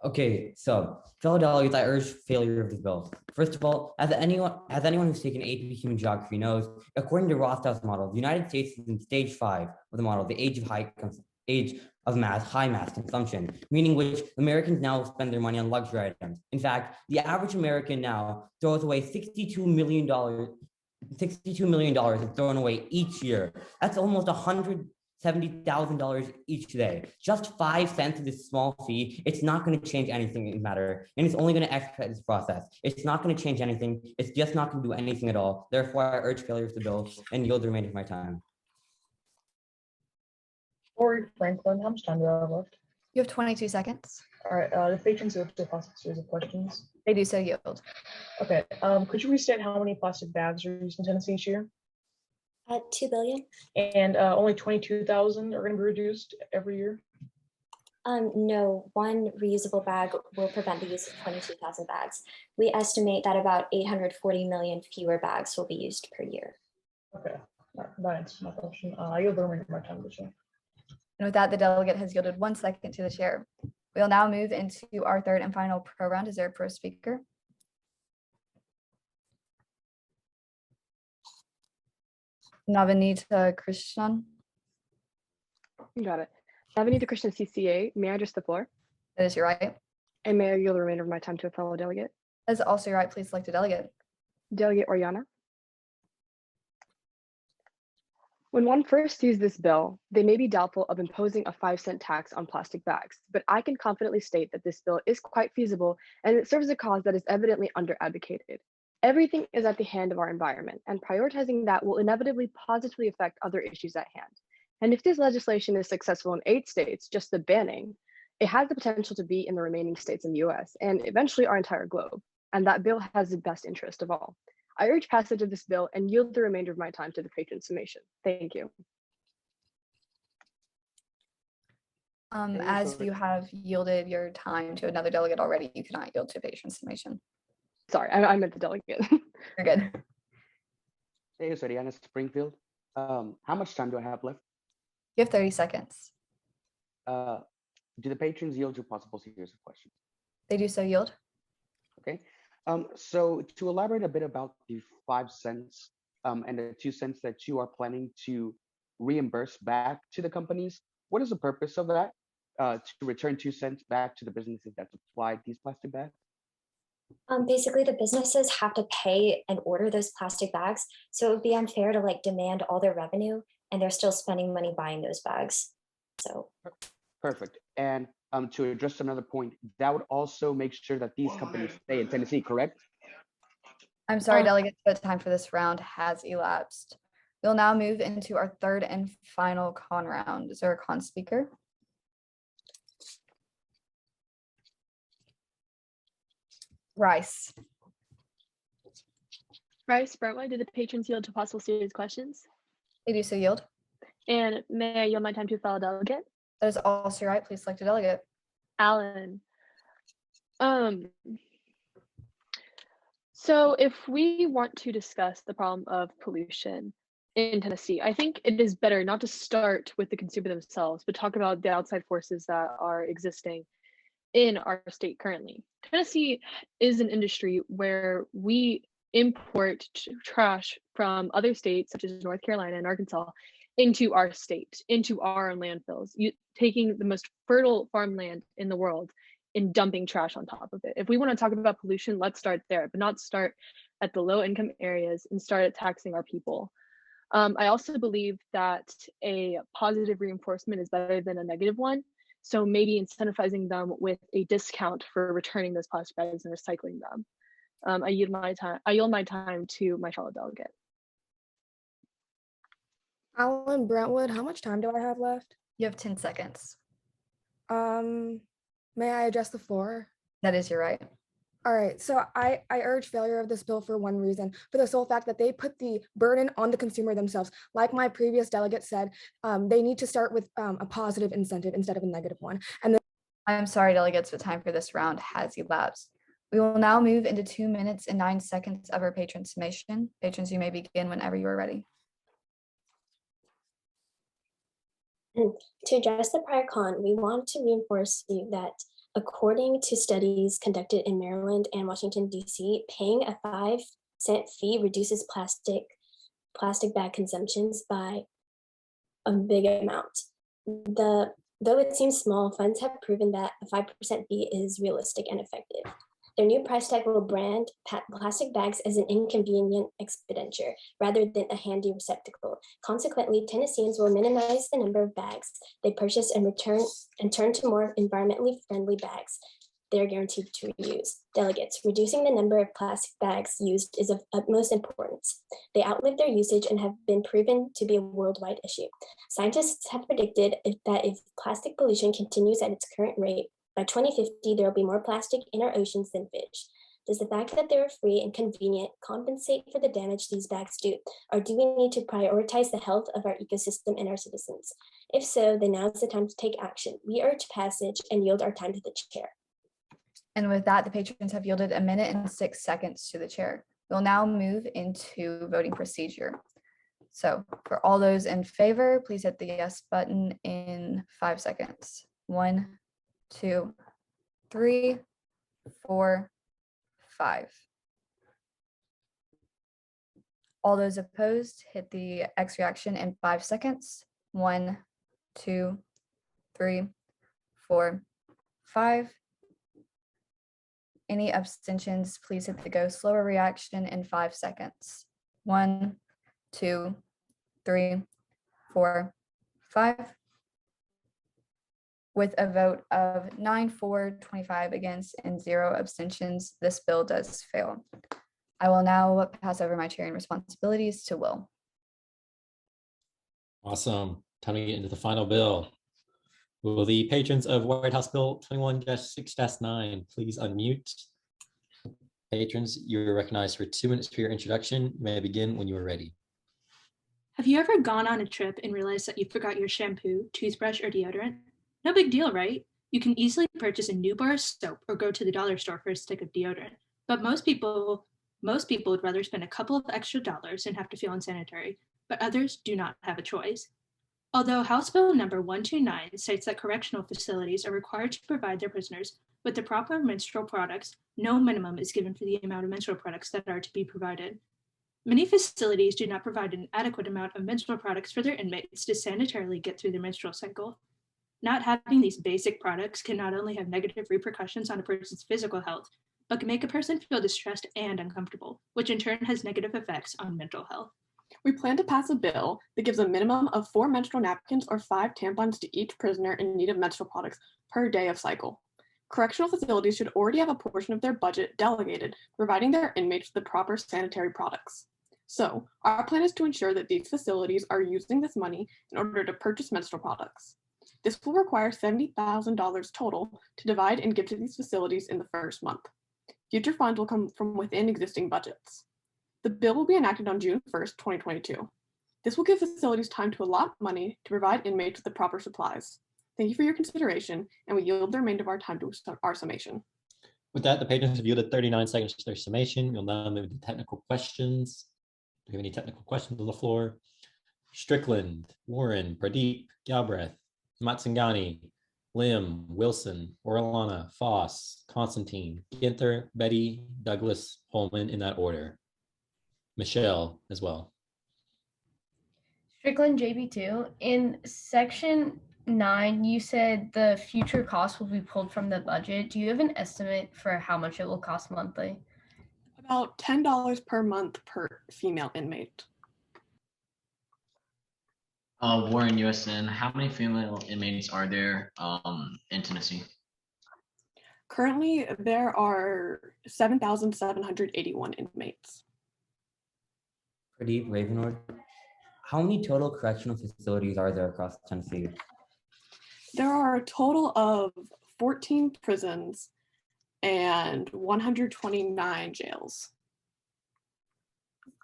Okay, so fellow delegates, I urge failure of this bill. First of all, as anyone who's taken AP Human Geography knows, according to Rostow's model, the United States is in stage 5 of the model, the age of high mass consumption, meaning which Americans now spend their money on luxury items. In fact, the average American now throws away $62 million is thrown away each year. That's almost $170,000 each day. Just 5 cents of this small fee, it's not going to change anything in the matter. And it's only going to expedite this process. It's not going to change anything. It's just not going to do anything at all. Therefore, I urge failure of the bill and yield the remainder of my time. Ori Franklin, how much time do I have left? You have 22 seconds. All right, the patrons yield to a possible series of questions. They do so yield. Okay, could you restate how many plastic bags are used in Tennessee each year? 2 billion. And only 22,000 are going to be reduced every year? No, one reusable bag will prevent the use of 22,000 bags. We estimate that about 840 million fewer bags will be used per year. Okay, that answers my question. I yield the remainder of my time to you. And with that, the delegate has yielded 1 second to the chair. We'll now move into our third and final pro round. Is there a pro speaker? Navanita Krishnan. Got it. Navanita Krishnan, CCA. May I address the floor? That is your right. And may I yield the remainder of my time to a fellow delegate? That is also your right. Please select a delegate. Delegate Oriana. When one first sees this bill, they may be doubtful of imposing a 5-cent tax on plastic bags, but I can confidently state that this bill is quite feasible and it serves a cause that is evidently under-advocated. Everything is at the hand of our environment, and prioritizing that will inevitably positively affect other issues at hand. And if this legislation is successful in 8 states, just the banning, it has the potential to be in the remaining states in the US and eventually our entire globe. And that bill has the best interest of all. I urge passage of this bill and yield the remainder of my time to the patron summation. Thank you. As you have yielded your time to another delegate already, you cannot yield to patron summation. Sorry, I meant the delegate. You're good. Hey, Soriana Springfield. How much time do I have left? You have 30 seconds. Do the patrons yield to a possible series of questions? They do so yield. Okay. So to elaborate a bit about the 5 cents and the 2 cents that you are planning to reimburse back to the companies, what is the purpose of that? To return 2 cents back to the businesses that supplied these plastic bags? Basically, the businesses have to pay and order those plastic bags. So it would be unfair to demand all their revenue and they're still spending money buying those bags. So Perfect. And to address another point, that would also make sure that these companies stay in Tennessee, correct? I'm sorry, delegates, but time for this round has elapsed. We'll now move into our third and final con round. Is there a con speaker? Rice. Rice, Brentwood, did the patrons yield to possible series questions? They do so yield. And may I yield my time to a fellow delegate? That is also right. Please select a delegate. Alan. So if we want to discuss the problem of pollution in Tennessee, I think it is better not to start with the consumer themselves, but talk about the outside forces that are existing in our state currently. Tennessee is an industry where we import trash from other states, such as North Carolina and Arkansas, into our state, into our landfills, taking the most fertile farmland in the world and dumping trash on top of it. If we want to talk about pollution, let's start there, but not start at the low income areas and start taxing our people. I also believe that a positive reinforcement is better than a negative one. So maybe incentivizing them with a discount for returning those plastic bags and recycling them. I yield my time to my fellow delegate. Alan Brentwood, how much time do I have left? You have 10 seconds. May I address the floor? That is your right. All right, so I urge failure of this bill for one reason, for the sole fact that they put the burden on the consumer themselves. Like my previous delegate said, they need to start with a positive incentive instead of a negative one. And then I'm sorry, delegates, but time for this round has elapsed. We will now move into 2 minutes and 9 seconds of our patron summation. Patrons, you may begin whenever you are ready. To address the prior con, we want to reinforce you that according to studies conducted in Maryland and Washington, D.C., paying a 5-cent fee reduces plastic bag consumptions by a big amount. Though it seems small, funds have proven that a 5% fee is realistic and effective. Their new price tag will brand plastic bags as an inconvenient expenditure rather than a handy receptacle. Consequently, Tennesseans will minimize the number of bags they purchase and turn to more environmentally friendly bags they are guaranteed to reuse. Delegates, reducing the number of plastic bags used is of utmost importance. They outlive their usage and have been proven to be a worldwide issue. Scientists have predicted that if plastic pollution continues at its current rate, by 2050, there will be more plastic in our oceans than fish. Does the fact that they are free and convenient compensate for the damage these bags do? Or do we need to prioritize the health of our ecosystem and our citizens? If so, then now is the time to take action. We urge passage and yield our time to the chair. And with that, the patrons have yielded 1 minute and 6 seconds to the chair. We'll now move into voting procedure. So for all those in favor, please hit the yes button in 5 seconds. 1, 2, 3, 4, 5. All those opposed, hit the X reaction in 5 seconds. 1, 2, 3, 4, 5. Any abstentions, please hit the go slower reaction in 5 seconds. 1, 2, 3, 4, 5. With a vote of 9 for, 25 against, and 0 abstentions, this bill does fail. I will now pass over my chairing responsibilities to Will. Awesome. Time to get into the final bill. Will the patrons of White House Bill 21-6-9 please unmute? Patrons, you are recognized for 2 minutes for your introduction. You may begin when you are ready. Have you ever gone on a trip and realized that you forgot your shampoo, toothbrush, or deodorant? No big deal, right? You can easily purchase a new bar of soap or go to the dollar store for a stick of deodorant. But most people would rather spend a couple of extra dollars and have to feel unsanitary, but others do not have a choice. Although House Bill number 129 states that correctional facilities are required to provide their prisoners with the proper menstrual products, no minimum is given for the amount of menstrual products that are to be provided. Many facilities do not provide an adequate amount of menstrual products for their inmates to sanitarily get through their menstrual cycle. Not having these basic products can not only have negative repercussions on a person's physical health, but can make a person feel distressed and uncomfortable, which in turn has negative effects on mental health. We plan to pass a bill that gives a minimum of 4 menstrual napkins or 5 tampons to each prisoner in need of menstrual products per day of cycle. Correctional facilities should already have a portion of their budget delegated, providing their inmates with the proper sanitary products. So, our plan is to ensure that these facilities are using this money in order to purchase menstrual products. This will require $70,000 total to divide and give to these facilities in the first month. Future funds will come from within existing budgets. The bill will be enacted on June 1st, 2022. This will give facilities time to allot money to provide inmates with the proper supplies. Thank you for your consideration, and we yield the remainder of our time to our summation. With that, the patrons have yielded 39 seconds to their summation. We'll now move to technical questions. Do we have any technical questions on the floor? Strickland, Warren, Pradeep, Galbraith, Matsingani, Lim, Wilson, Orlana, Foss, Constantine, Ginther, Betty, Douglas, Holman, in that order. Michelle as well. Strickland, JB2. In section 9, you said the future costs will be pulled from the budget. Do you have an estimate for how much it will cost monthly? About $10 per month per female inmate. Warren, USN, how many female inmates are there in Tennessee? Currently, there are 7,781 inmates. Pradeep, Ravenwood, how many total correctional facilities are there across Tennessee? There are a total of 14 prisons and 129 jails.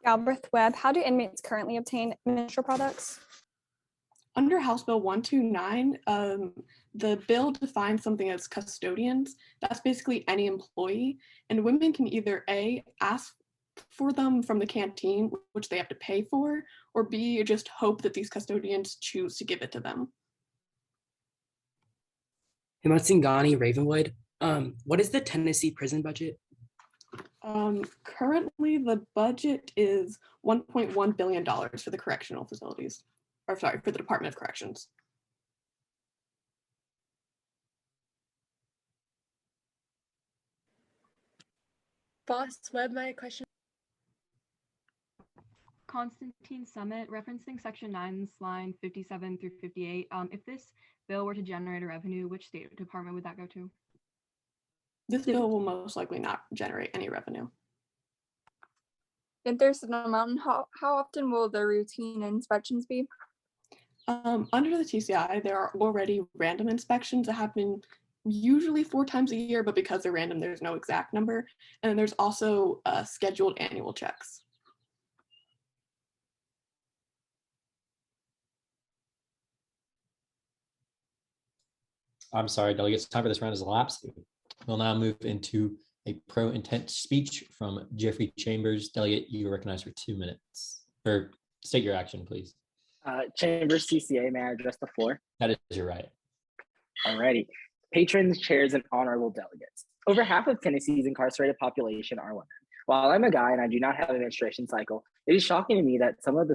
Galbraith Webb, how do inmates currently obtain menstrual products? Under House Bill 129, the bill defines something as custodians. That's basically any employee, and women can either A, ask for them from the canteen, which they have to pay for, or B, just hope that these custodians choose to give it to them. Himatsingani, Ravenwood, what is the Tennessee prison budget? Currently, the budget is $1.1 billion for the correctional facilities, or sorry, for the Department of Corrections. Boss, Webb, my question. Constantine Summit, referencing section 9, line 57 through 58. If this bill were to generate a revenue, which state department would that go to? This bill will most likely not generate any revenue. If there's an amount, how often will the routine inspections be? Under the TCI, there are already random inspections that happen usually 4 times a year, but because they're random, there's no exact number. And then there's also scheduled annual checks. I'm sorry, delegates, time for this round has elapsed. We'll now move into a pro-intent speech from Jeffrey Chambers. Delegate, you are recognized for 2 minutes. Or state your action, please. Chambers CCA, may I address the floor? That is your right. Alrighty. Patrons, chairs, and honorable delegates. Over half of Tennessee's incarcerated population are women. While I'm a guy and I do not have a menstruation cycle, it is shocking to me that some of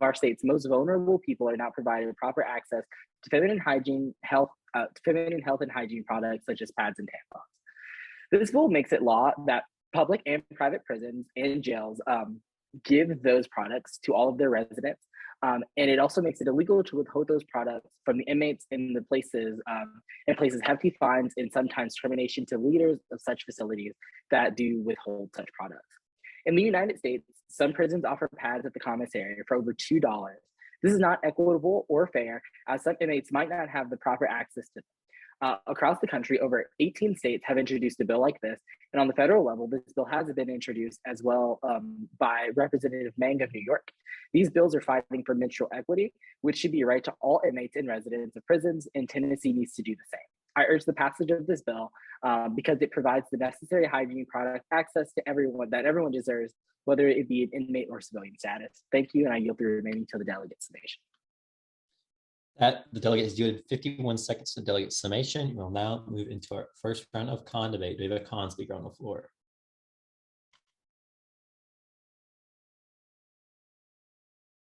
our state's most vulnerable people are not provided proper access to feminine health and hygiene products such as pads and tampons. This bill makes it law that public and private prisons and jails give those products to all of their residents. And it also makes it illegal to withhold those products from the inmates in the places hefty fines and sometimes termination to leaders of such facilities that do withhold such products. In the United States, some prisons offer pads at the commissary for over $2. This is not equitable or fair, as some inmates might not have the proper access to them. Across the country, over 18 states have introduced a bill like this. And on the federal level, this bill has been introduced as well by Representative Mang of New York. These bills are fighting for menstrual equity, which should be a right to all inmates and residents of prisons, and Tennessee needs to do the same. I urge the passage of this bill because it provides the necessary hygiene product access to everyone that everyone deserves, whether it be an inmate or civilian status. Thank you, and I yield the remaining to the delegate summation. The delegate has yielded 51 seconds to delegate summation. We'll now move into our first round of con debate. Do we have a con speaker on the floor?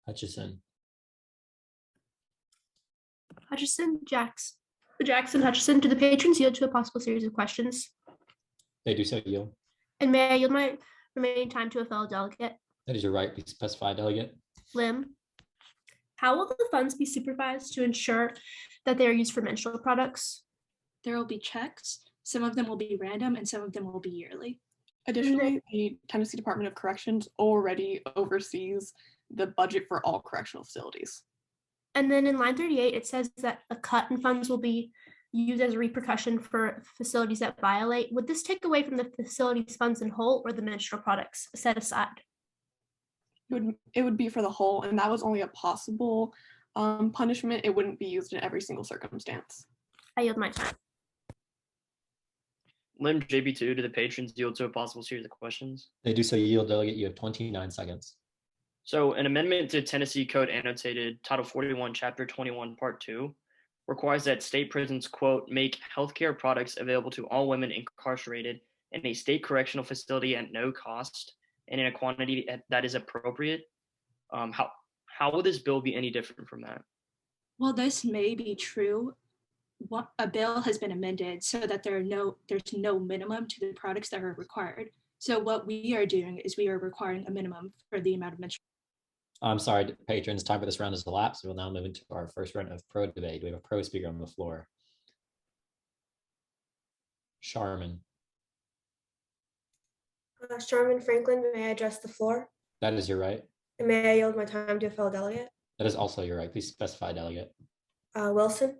Hutchison. Jackson, Hutchison, do the patrons yield to a possible series of questions? They do so, yield. And may I yield my remaining time to a fellow delegate? That is your right. Please specify, delegate. Lim. How will the funds be supervised to ensure that they are used for menstrual products? There will be checks. Some of them will be random and some of them will be yearly. Additionally, the Tennessee Department of Corrections already oversees the budget for all correctional facilities. And then in line 38, it says that a cut in funds will be used as a repercussion for facilities that violate? Would this take away from the facility's funds in whole or the menstrual products set aside? It would be for the whole, and that was only a possible punishment. It wouldn't be used in every single circumstance. I yield my time. Lim JB2, do the patrons yield to a possible series of questions? They do so. Yield, delegate. You have 29 seconds. So an amendment to Tennessee Code Annotated Title 41, Chapter 21, Part 2 requires that state prisons, quote, make healthcare products available to all women incarcerated in a state correctional facility at no cost and in a quantity that is appropriate. How will this bill be any different from that? Well, this may be true. A bill has been amended so that there's no minimum to the products that are required. So what we are doing is we are requiring a minimum for the amount of menstrual. I'm sorry, patrons, time for this round has elapsed. We'll now move into our first round of pro debate. We have a pro speaker on the floor. Sharman. Sharman Franklin, may I address the floor? That is your right. And may I yield my time to a fellow delegate? That is also your right. Please specify, delegate. Wilson.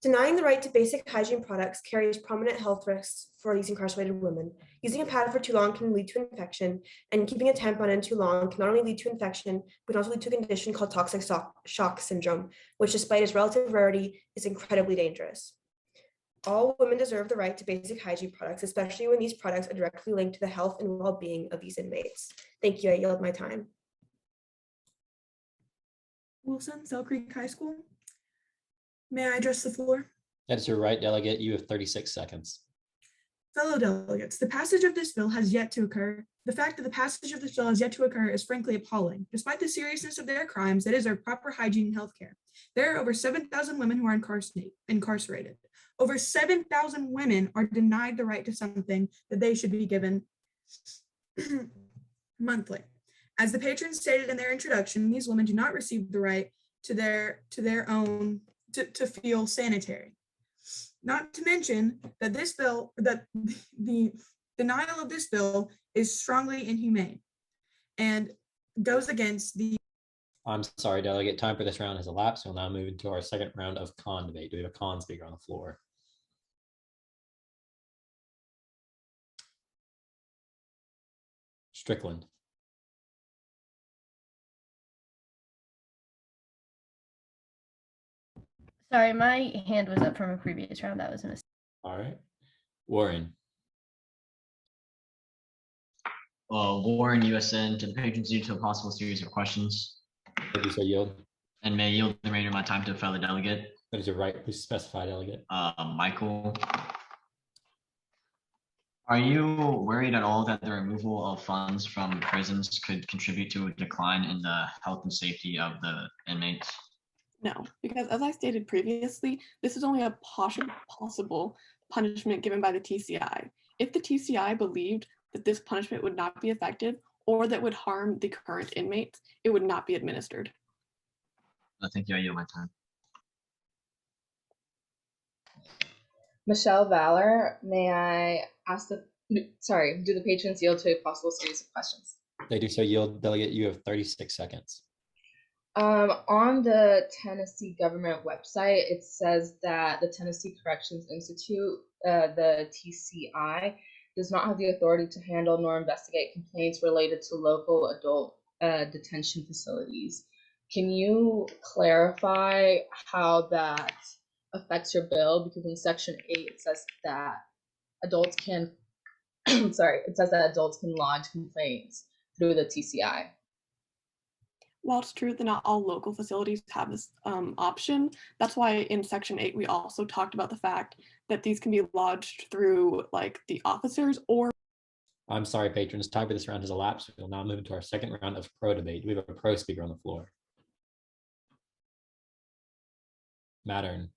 Denying the right to basic hygiene products carries prominent health risks for these incarcerated women. Using a pad for too long can lead to infection, and keeping a tampon in too long can not only lead to infection, but also lead to a condition called toxic shock syndrome, which, despite its relative rarity, is incredibly dangerous. All women deserve the right to basic hygiene products, especially when these products are directly linked to the health and well-being of these inmates. Thank you. I yield my time. Wilson, Sell Creek High School. May I address the floor? That is your right, delegate. You have 36 seconds. Fellow delegates, the passage of this bill has yet to occur. The fact that the passage of this bill has yet to occur is frankly appalling. Despite the seriousness of their crimes, that is our proper hygiene and healthcare. There are over 7,000 women who are incarcerated. Over 7,000 women are denied the right to something that they should be given monthly. As the patrons stated in their introduction, these women do not receive the right to their own to feel sanitary. Not to mention that the denial of this bill is strongly inhumane and goes against the. I'm sorry, delegate. Time for this round has elapsed. We'll now move into our second round of con debate. Do we have a con speaker on the floor? Strickland. Sorry, my hand was up from a previous round. That was a mistake. All right. Warren. Warren USN, to the patrons due to a possible series of questions. Thank you, so yield. And may I yield the remainder of my time to a fellow delegate. That is your right. Please specify, delegate. Michael. Are you worried at all that the removal of funds from prisons could contribute to a decline in the health and safety of the inmates? No, because as I stated previously, this is only a possible punishment given by the TCI. If the TCI believed that this punishment would not be effective or that would harm the current inmates, it would not be administered. Thank you. I yield my time. Michelle Valor, may I ask do the patrons yield to a possible series of questions? They do so. Yield, delegate. You have 36 seconds. On the Tennessee government website, it says that the Tennessee Corrections Institute, the TCI, does not have the authority to handle nor investigate complaints related to local adult detention facilities. Can you clarify how that affects your bill? Because in Section 8, it says that adults can, it says that adults can lodge complaints through the TCI. While it's true that not all local facilities have this option, that's why in Section 8 we also talked about the fact that these can be lodged through like the officers or. I'm sorry, patrons. Time for this round has elapsed. We'll now move into our second round of pro debate. We have a pro speaker on the floor. Mattern.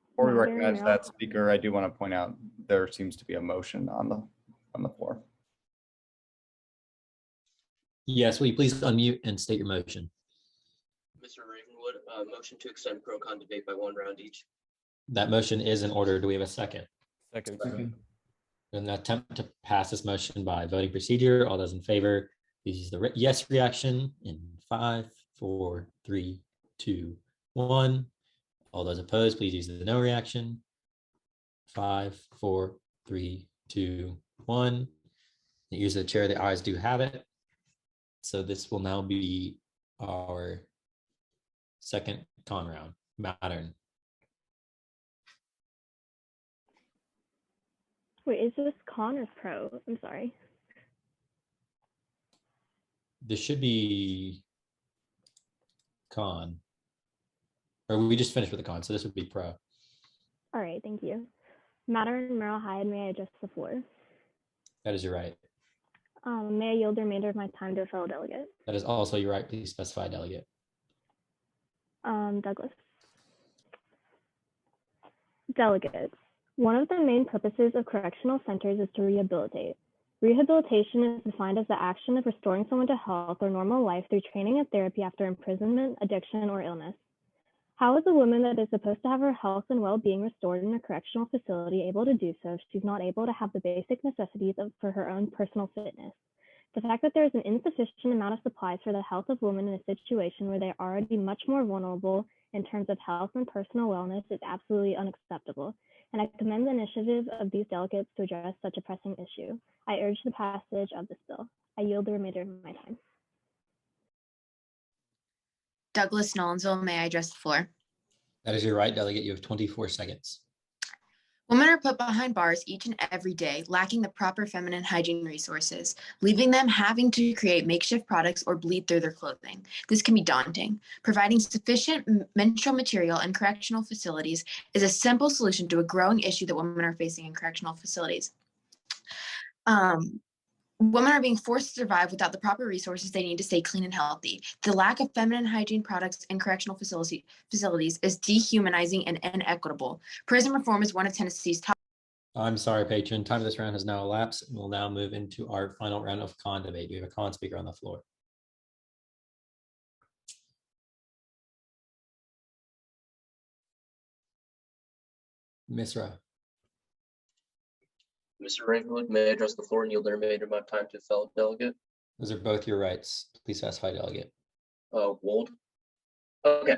Before we recognize that speaker, I do want to point out there seems to be a motion on the floor. Yes, will you please unmute and state your motion? Mr. Ravenwood, motion to extend pro-con debate by 1 round each. That motion is in order. Do we have a second? Second. An attempt to pass this motion by voting procedure. All those in favor, please use the yes reaction in 5, 4, 3, 2, 1. All those opposed, please use the no reaction. 5, 4, 3, 2, 1. Use the chair, the ayes do have it. So this will now be our second con round. Mattern. Wait, is this con or pro? I'm sorry. This should be con. Or we just finished with the con, so this would be pro. All right, thank you. Mattern, Merrill Hyde, may I adjust the floor? That is your right. May I yield the remainder of my time to a fellow delegate? That is also your right. Please specify delegate. Douglas. Delegates. One of the main purposes of correctional centers is to rehabilitate. Rehabilitation is defined as the action of restoring someone to health or normal life through training and therapy after imprisonment, addiction, or illness. How is a woman that is supposed to have her health and well-being restored in a correctional facility able to do so if she's not able to have the basic necessities for her own personal fitness? The fact that there is an insufficient amount of supplies for the health of women in a situation where they are already much more vulnerable in terms of health and personal wellness is absolutely unacceptable, and I commend the initiative of these delegates to address such a pressing issue. I urge the passage of this bill. I yield the remainder of my time. Douglas Nolensville, may I address the floor? That is your right, delegate. You have 24 seconds. Women are put behind bars each and every day, lacking the proper feminine hygiene resources, leaving them having to create makeshift products or bleed through their clothing. This can be daunting. Providing sufficient menstrual material in correctional facilities is a simple solution to a growing issue that women are facing in correctional facilities. Women are being forced to survive without the proper resources they need to stay clean and healthy. The lack of feminine hygiene products in correctional facilities is dehumanizing and inequitable. Prison reform is one of Tennessee's top. I'm sorry, patron. Time of this round has now elapsed. We'll now move into our final round of con debate. We have a con speaker on the floor. Misra. Mr. Ravenwood, may I address the floor and yield the remainder of my time to a fellow delegate? Those are both your rights. Please specify delegate. Wold. Okay.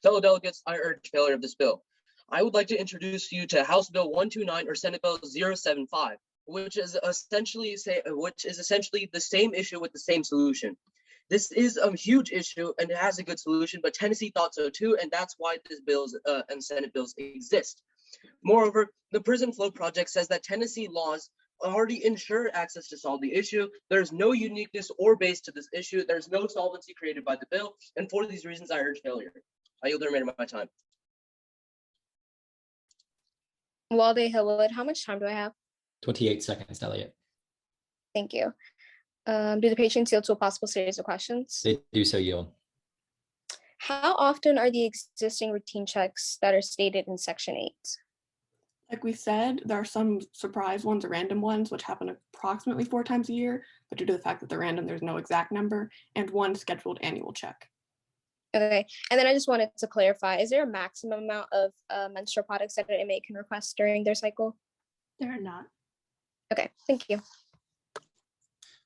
Fellow delegates, I urge failure of this bill. I would like to introduce you to House Bill 129 or Senate Bill 075, which is essentially the same issue with the same solution. This is a huge issue and it has a good solution, but Tennessee thought so too, and that's why this bills and Senate bills exist. Moreover, the Prison Flow Project says that Tennessee laws already ensure access to solve the issue. There's no uniqueness or base to this issue. There's no solvency created by the bill. And for these reasons, I urge failure. I yield the remainder of my time. Walde Hillwood, how much time do I have? 28 seconds, delegate. Thank you. Do the patrons yield to a possible series of questions? They do so yield. How often are the existing routine checks that are stated in Section 8? Like we said, there are some surprise ones or random ones, which happen approximately 4 times a year, but due to the fact that they're random, there's no exact number, and one scheduled annual check. Okay, and then I just wanted to clarify, is there a maximum amount of menstrual products that an inmate can request during their cycle? There are not. Okay, thank you.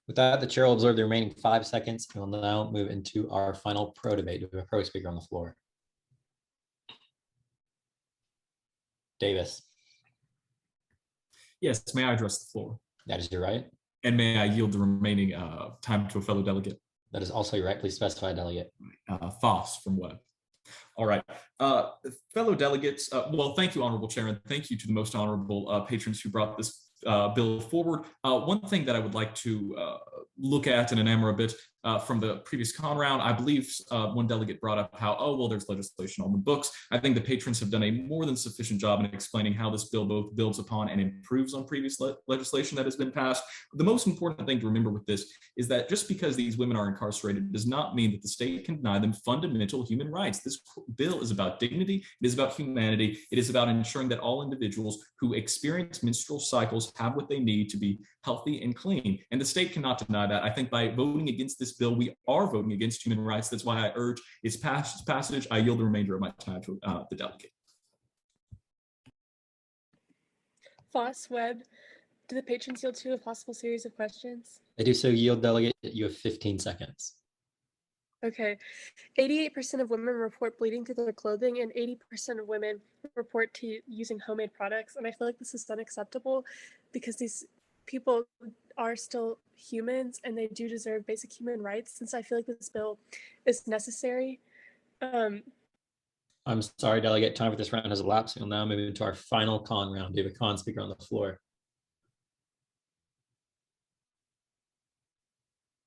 With that, the chair will observe the remaining 5 seconds and will now move into our final pro debate. We have a pro speaker on the floor. Davis. Yes, may I address the floor? That is your right. And may I yield the remaining time to a fellow delegate? That is also your right. Please specify delegate. Foss from Webb. All right. Fellow delegates, well, thank you, Honorable Chair, and thank you to the most honorable patrons who brought this bill forward. One thing that I would like to look at and enamor a bit from the previous con round, I believe one delegate brought up how, oh, well, there's legislation on the books. I think the patrons have done a more than sufficient job in explaining how this bill both builds upon and improves on previous legislation that has been passed. The most important thing to remember with this is that just because these women are incarcerated does not mean that the state can deny them fundamental human rights. This bill is about dignity, it is about humanity, it is about ensuring that all individuals who experience menstrual cycles have what they need to be healthy and clean. And the state cannot deny that. I think by voting against this bill, we are voting against human rights. That's why I urge its passage. I yield the remainder of my time to the delegate. Foss, Webb, do the patrons yield to a possible series of questions? They do so yield, delegate. You have 15 seconds. Okay. 88% of women report bleeding through their clothing, and 80% of women report to using homemade products. And I feel like this is unacceptable because these people are still humans and they do deserve basic human rights. Since I feel like this bill is necessary. I'm sorry, Delegate. Time for this round has elapsed. We'll now move into our final con round. Do you have a con speaker on the floor?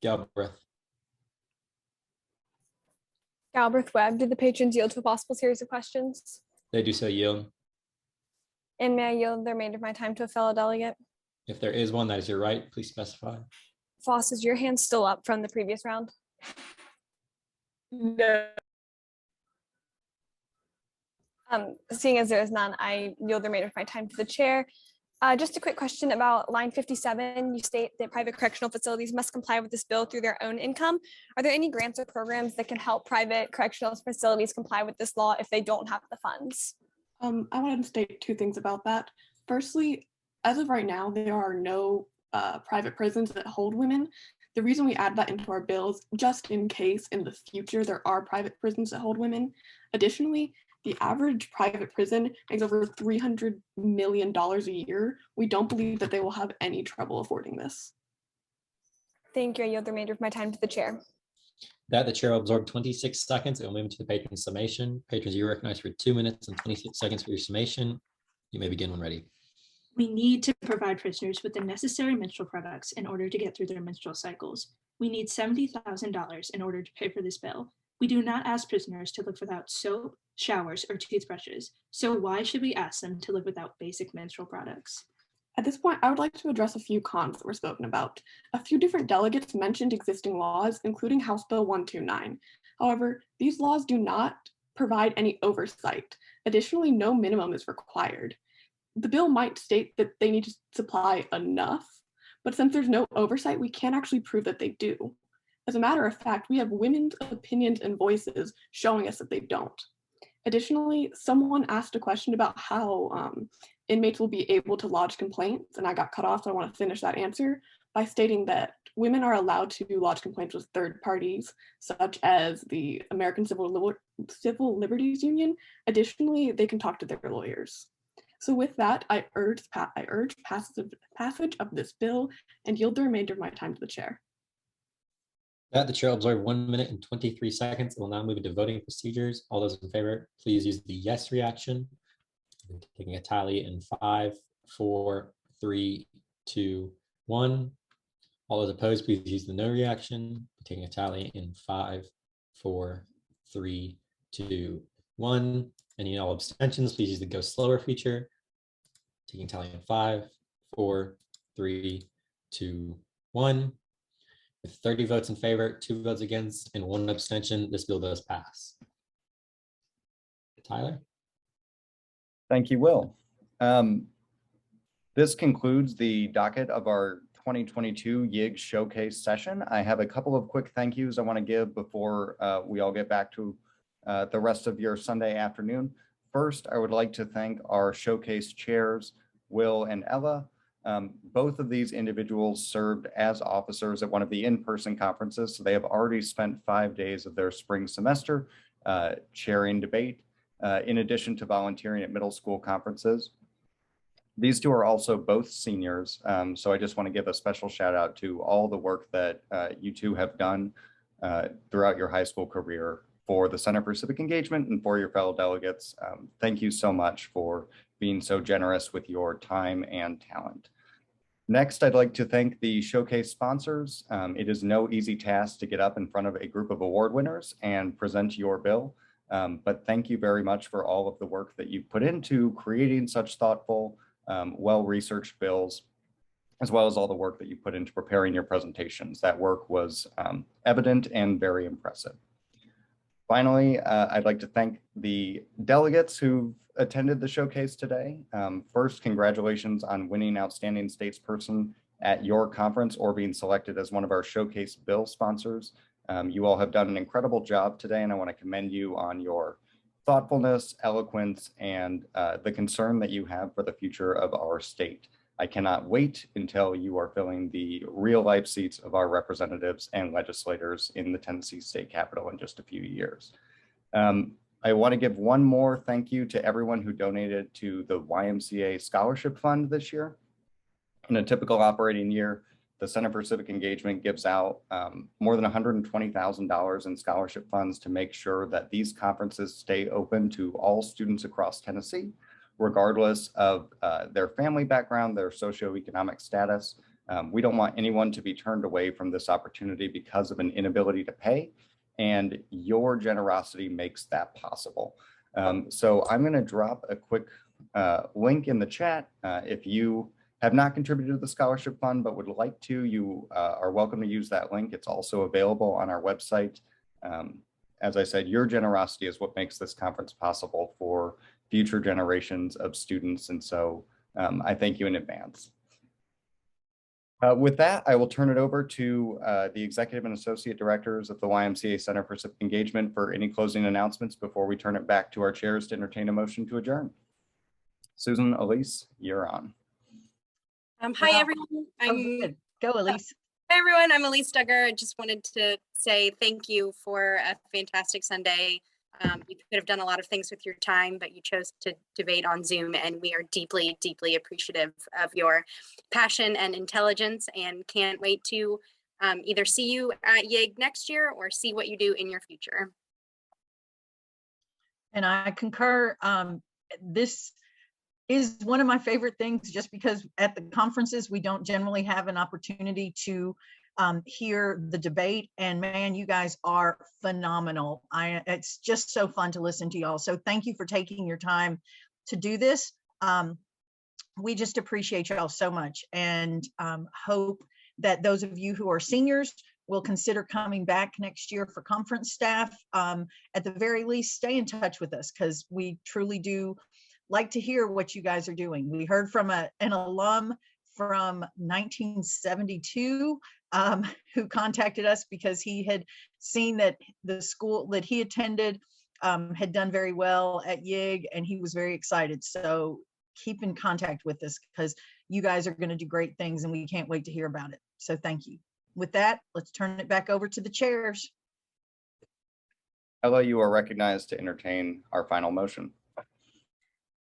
Galbraith. Galbraith Webb, do the patrons yield to a possible series of questions? They do so yield. And may I yield the remainder of my time to a fellow delegate? If there is one, that is your right. Please specify. Foss, is your hand still up from the previous round? No. Seeing as there is none, I yield the remainder of my time to the chair. Just a quick question about line 57. You state that private correctional facilities must comply with this bill through their own income. Are there any grants or programs that can help private correctional facilities comply with this law if they don't have the funds? I wanted to state two things about that. Firstly, as of right now, there are no private prisons that hold women. The reason we add that into our bills, just in case in the future there are private prisons that hold women. Additionally, the average private prison makes over $300 million a year. We don't believe that they will have any trouble affording this. Thank you. I yield the remainder of my time to the chair. That the chair will absorb 26 seconds. It will move into the patron summation. Patrons, you are recognized for 2 minutes and 26 seconds for your summation. You may begin when ready. We need to provide prisoners with the necessary menstrual products in order to get through their menstrual cycles. We need $70,000 in order to pay for this bill. We do not ask prisoners to live without soap, showers, or toothbrushes. So why should we ask them to live without basic menstrual products? At this point, I would like to address a few cons that were spoken about. A few different delegates mentioned existing laws, including House Bill 129. However, these laws do not provide any oversight. Additionally, no minimum is required. The bill might state that they need to supply enough, but since there's no oversight, we can't actually prove that they do. As a matter of fact, we have women's opinions and voices showing us that they don't. Additionally, someone asked a question about how inmates will be able to lodge complaints, and I got cut off, so I want to finish that answer by stating that women are allowed to lodge complaints with third parties, such as the American Civil Liberties Union. Additionally, they can talk to their lawyers. So with that, I urge passage of this bill and yield the remainder of my time to the chair. That the chair will absorb 1 minute and 23 seconds. It will now move into voting procedures. All those in favor, please use the yes reaction. Taking a tally in 5, 4, 3, 2, 1. All those opposed, please use the no reaction. Taking a tally in 5, 4, 3, 2, 1. Any all abstentions, please use the go slower feature. Taking a tally in 5, 4, 3, 2, 1. With 30 votes in favor, 2 votes against, and 1 abstention, this bill does pass. Tyler? Thank you, Will. This concludes the docket of our 2022 YIG Showcase session. I have a couple of quick thank yous I want to give before we all get back to the rest of your Sunday afternoon. First, I would like to thank our showcase chairs, Will and Ella. Both of these individuals served as officers at one of the in-person conferences, so they have already spent 5 days of their spring semester chairing debate, in addition to volunteering at middle school conferences. These two are also both seniors, so I just want to give a special shout out to all the work that you two have done throughout your high school career for the Center for Civic Engagement and for your fellow delegates. Thank you so much for being so generous with your time and talent. Next, I'd like to thank the showcase sponsors. It is no easy task to get up in front of a group of award winners and present your bill, but thank you very much for all of the work that you put into creating such thoughtful, well-researched bills, as well as all the work that you put into preparing your presentations. That work was evident and very impressive. Finally, I'd like to thank the delegates who've attended the showcase today. First, congratulations on winning Outstanding Statesperson at your conference or being selected as one of our showcase bill sponsors. You all have done an incredible job today, and I want to commend you on your thoughtfulness, eloquence, and the concern that you have for the future of our state. I cannot wait until you are filling the real life seats of our representatives and legislators in the Tennessee State Capitol in just a few years. I want to give one more thank you to everyone who donated to the YMCA Scholarship Fund this year. In a typical operating year, the Center for Civic Engagement gives out more than $120,000 in scholarship funds to make sure that these conferences stay open to all students across Tennessee, regardless of their family background, their socioeconomic status. We don't want anyone to be turned away from this opportunity because of an inability to pay, and your generosity makes that possible. So I'm going to drop a quick link in the chat. If you have not contributed to the scholarship fund but would like to, you are welcome to use that link. It's also available on our website. As I said, your generosity is what makes this conference possible for future generations of students. And so I thank you in advance. With that, I will turn it over to the executive and associate directors of the YMCA Center for Civic Engagement for any closing announcements before we turn it back to our chairs to entertain a motion to adjourn. Susan, Elise, you're on. Hi, everyone. Go, Elise. Hi, everyone. I'm Elise Duggar. I just wanted to say thank you for a fantastic Sunday. You could have done a lot of things with your time, but you chose to debate on Zoom, and we are deeply, deeply appreciative of your passion and intelligence, and can't wait to either see you at YIG next year or see what you do in your future. And I concur. This is one of my favorite things, just because at the conferences, we don't generally have an opportunity to hear the debate, and man, you guys are phenomenal. It's just so fun to listen to y'all. So thank you for taking your time to do this. We just appreciate y'all so much, and hope that those of you who are seniors will consider coming back next year for conference staff. At the very least, stay in touch with us, because we truly do like to hear what you guys are doing. We heard from an alum from 1972 who contacted us because he had seen that the school that he attended had done very well at YIG, and he was very excited. So keep in contact with us, because you guys are going to do great things, and we can't wait to hear about it. So thank you. With that, let's turn it back over to the chairs. Ella, you are recognized to entertain our final motion.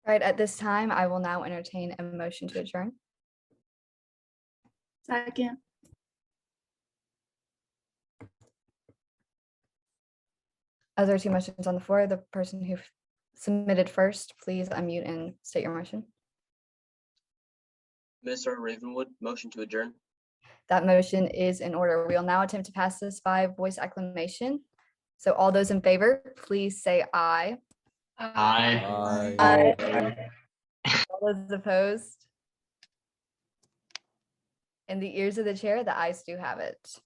Right, at this time, I will now entertain a motion to adjourn. Second. As there are two motions on the floor, the person who submitted first, please unmute and state your motion. Mr. Ravenwood, motion to adjourn. That motion is in order. We will now attempt to pass this by voice acclamation. So all those in favor, please say aye. Aye. Aye. All those opposed? In the ears of the chair, the ayes do have it.